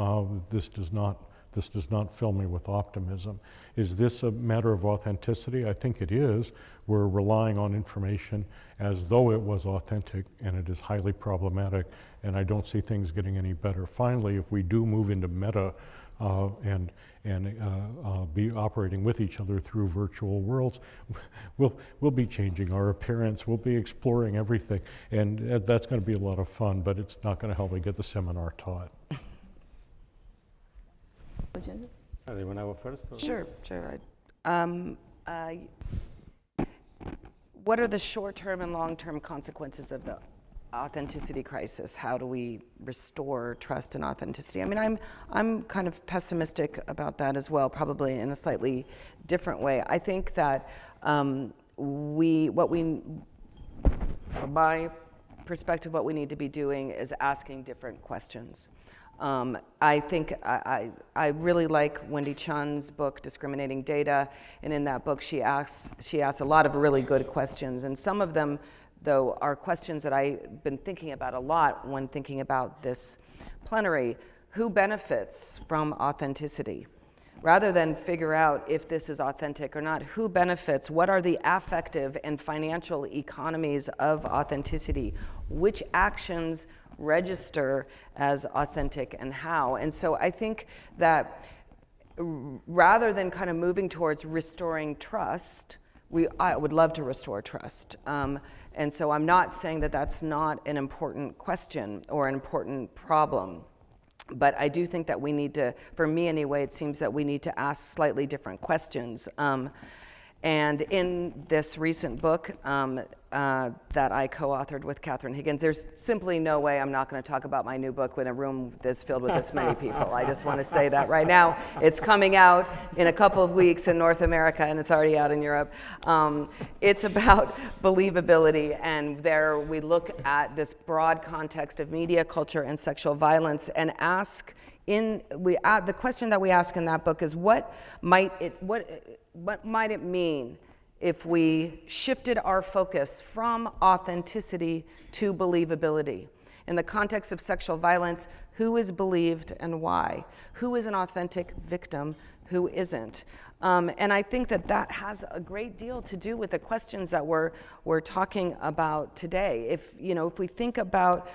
this does not fill me with optimism. Is this a matter of authenticity? I think it is. We're relying on information as though it was authentic, and it is highly problematic, and I don't see things getting any better. Finally, if we do move into meta and be operating with each other through virtual worlds, we'll be changing our appearance, we'll be exploring everything, and that's going to be a lot of fun, but it's not going to help me get the seminar taught. Sorry, you want to go first? Or? Sure. What are the short-term and long-term consequences of the authenticity crisis? How do we restore trust and authenticity? I mean, I'm kind of pessimistic about that as well, probably in a slightly different way. I think that from my perspective, what we need to be doing is asking different questions. I think I really like Wendy Chun's book, Discriminating Data, and in that book she asks a lot of really good questions, and some of them, though, are questions that I've been thinking about a lot when thinking about this plenary. Who benefits from authenticity? Rather than figure out if this is authentic or not, who benefits? What are the affective and financial economies of authenticity? Which actions register as authentic and how? And so I think that rather than kind of moving towards restoring trust, I would love to restore trust. And so I'm not saying that that's not an important question or an important problem. But I do think that we need to, for me anyway, it seems that we need to ask slightly different questions. And in this recent book that I co-authored with Catherine Higgins, there's simply no way I'm not going to talk about my new book in a room this filled with this many people. I just want to say that right now. It's coming out in a couple of weeks in North America, and it's already out in Europe. It's about believability, and there we look at this broad context of media, culture, and sexual violence, and the question that we ask in that book is what might it mean if we shifted our focus from authenticity to believability? In the context of sexual violence, who is believed and why? Who is an authentic victim? Who isn't? And I think that has a great deal to do with the questions that we're talking about today. If we think about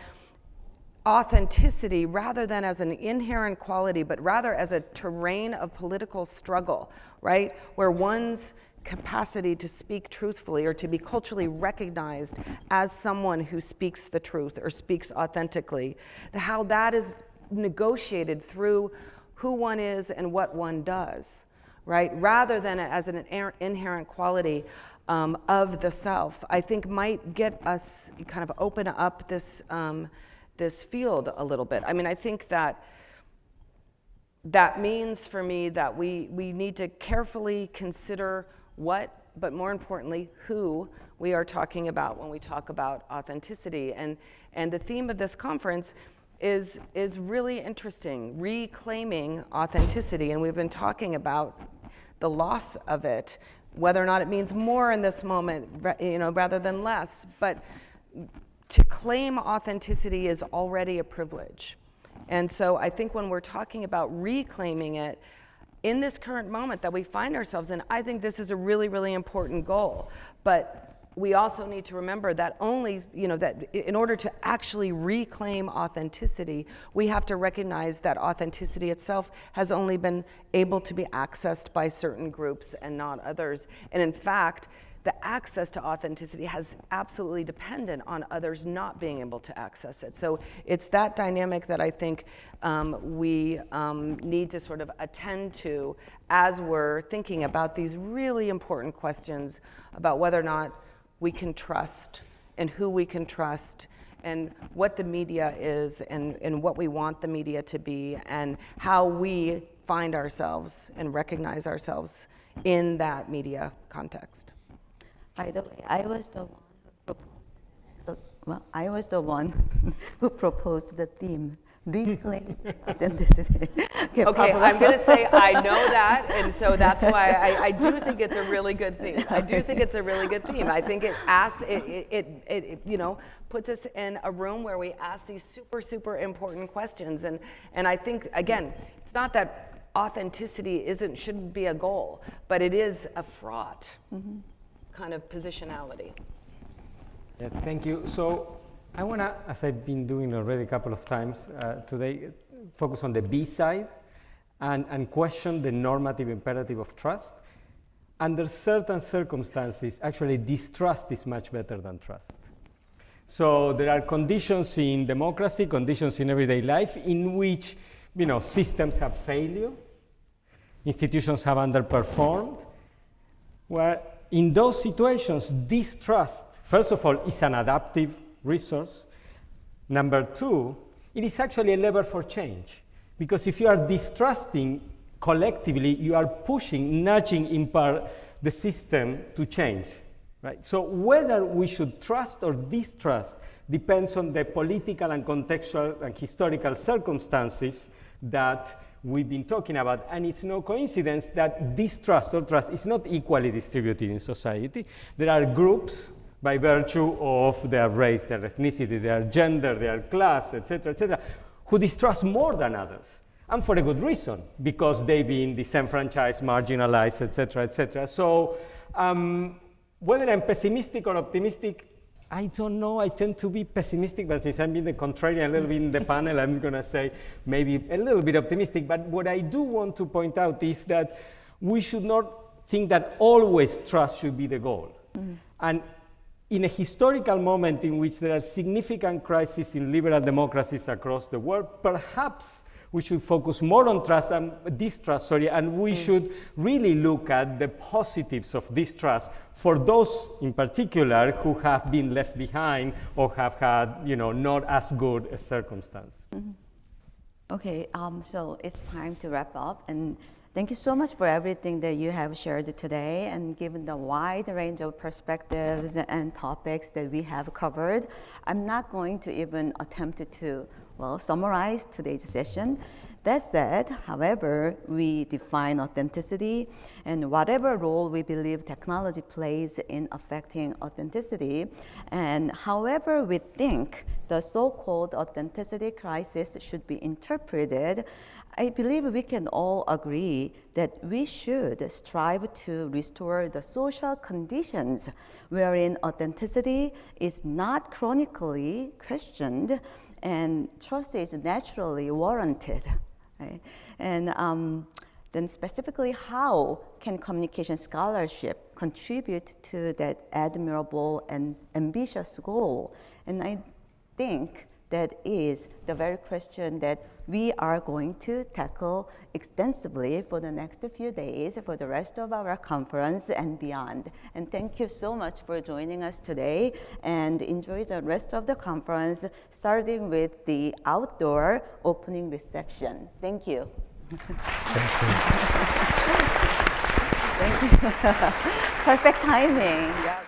authenticity rather than as an inherent quality, but rather as a terrain of political struggle, right? Where one's capacity to speak truthfully or to be culturally recognized as someone who speaks the truth or speaks authentically, how that is negotiated through who one is and what one does, right? Rather than as an inherent quality of the self, I think might get us kind of open up this field a little bit. I mean, I think that means for me that we need to carefully consider what, but more importantly, who we are talking about when we talk about authenticity. And the theme of this conference is really interesting, reclaiming authenticity. And we've been talking about the loss of it, whether or not it means more in this moment, rather than less. But to claim authenticity is already a privilege. And so I think when we're talking about reclaiming it in this current moment that we find ourselves in, I think this is a really, really important goal. But we also need to remember that that in order to actually reclaim authenticity, we have to recognize that authenticity itself has only been able to be accessed by certain groups and not others. And in fact, the access to authenticity has absolutely dependent on others not being able to access it. So it's that dynamic that I think we need to sort of attend to as we're thinking about these really important questions about whether or not we can trust and who we can trust and what the media is and what we want the media to be and how we find ourselves and recognize ourselves in that media context. By the way, I was the one who proposed the theme, reclaim authenticity. Okay, Pablo. I'm going to say I know that, and so that's why I do think it's a really good theme. I do think it's a really good theme. I think it asks, it puts us in a room where we ask these super, super important questions. And I think, again, it's not that authenticity shouldn't be a goal, but it is a fraught kind of positionality. Yeah, thank you. So I want to, as I've been doing already a couple of times today, focus on the B side and question the normative imperative of trust. Under certain circumstances, actually distrust is much better than trust. So there are conditions in democracy, conditions in everyday life in which systems have failure, institutions have underperformed, where in those situations, distrust, first of all, is an adaptive resource. Number two, it is actually a lever for change. Because if you are distrusting collectively, you are pushing, nudging in part the system to change. Right? So whether we should trust or distrust depends on the political and contextual and historical circumstances that we've been talking about, and it's no coincidence that distrust or trust is not equally distributed in society. There are groups by virtue of their race, their ethnicity, their gender, their class, etc., who distrust more than others, and for a good reason, because they've been disenfranchised, marginalized, etc. So whether I'm pessimistic or optimistic, I don't know. I tend to be pessimistic, but since I'm being the contrarian a little bit in the panel, I'm going to say maybe a little bit optimistic. But what I do want to point out is that we should not think that always trust should be the goal. And in a historical moment in which there are significant crises in liberal democracies across the world, perhaps we should focus more on distrust, and we should really look at the positives of distrust for those in particular who have been left behind or have had, not as good a circumstance. Okay, so it's time to wrap up, and thank you so much for everything that you have shared today, and given the wide range of perspectives and topics that we have covered. I'm not going to even attempt to summarize today's session. That said, however, we define authenticity and whatever role we believe technology plays in affecting authenticity, and however we think the so-called authenticity crisis should be interpreted, I believe we can all agree that we should strive to restore the social conditions wherein authenticity is not chronically questioned and trust is naturally warranted. Right? And then specifically, how can communication scholarship contribute to that admirable and ambitious goal? And I think that is the very question that we are going to tackle extensively for the next few days, for the rest of our conference and beyond. And thank you so much for joining us today, and enjoy the rest of the conference, starting with the outdoor opening reception. Thank you. Thank you. Perfect timing. Yeah.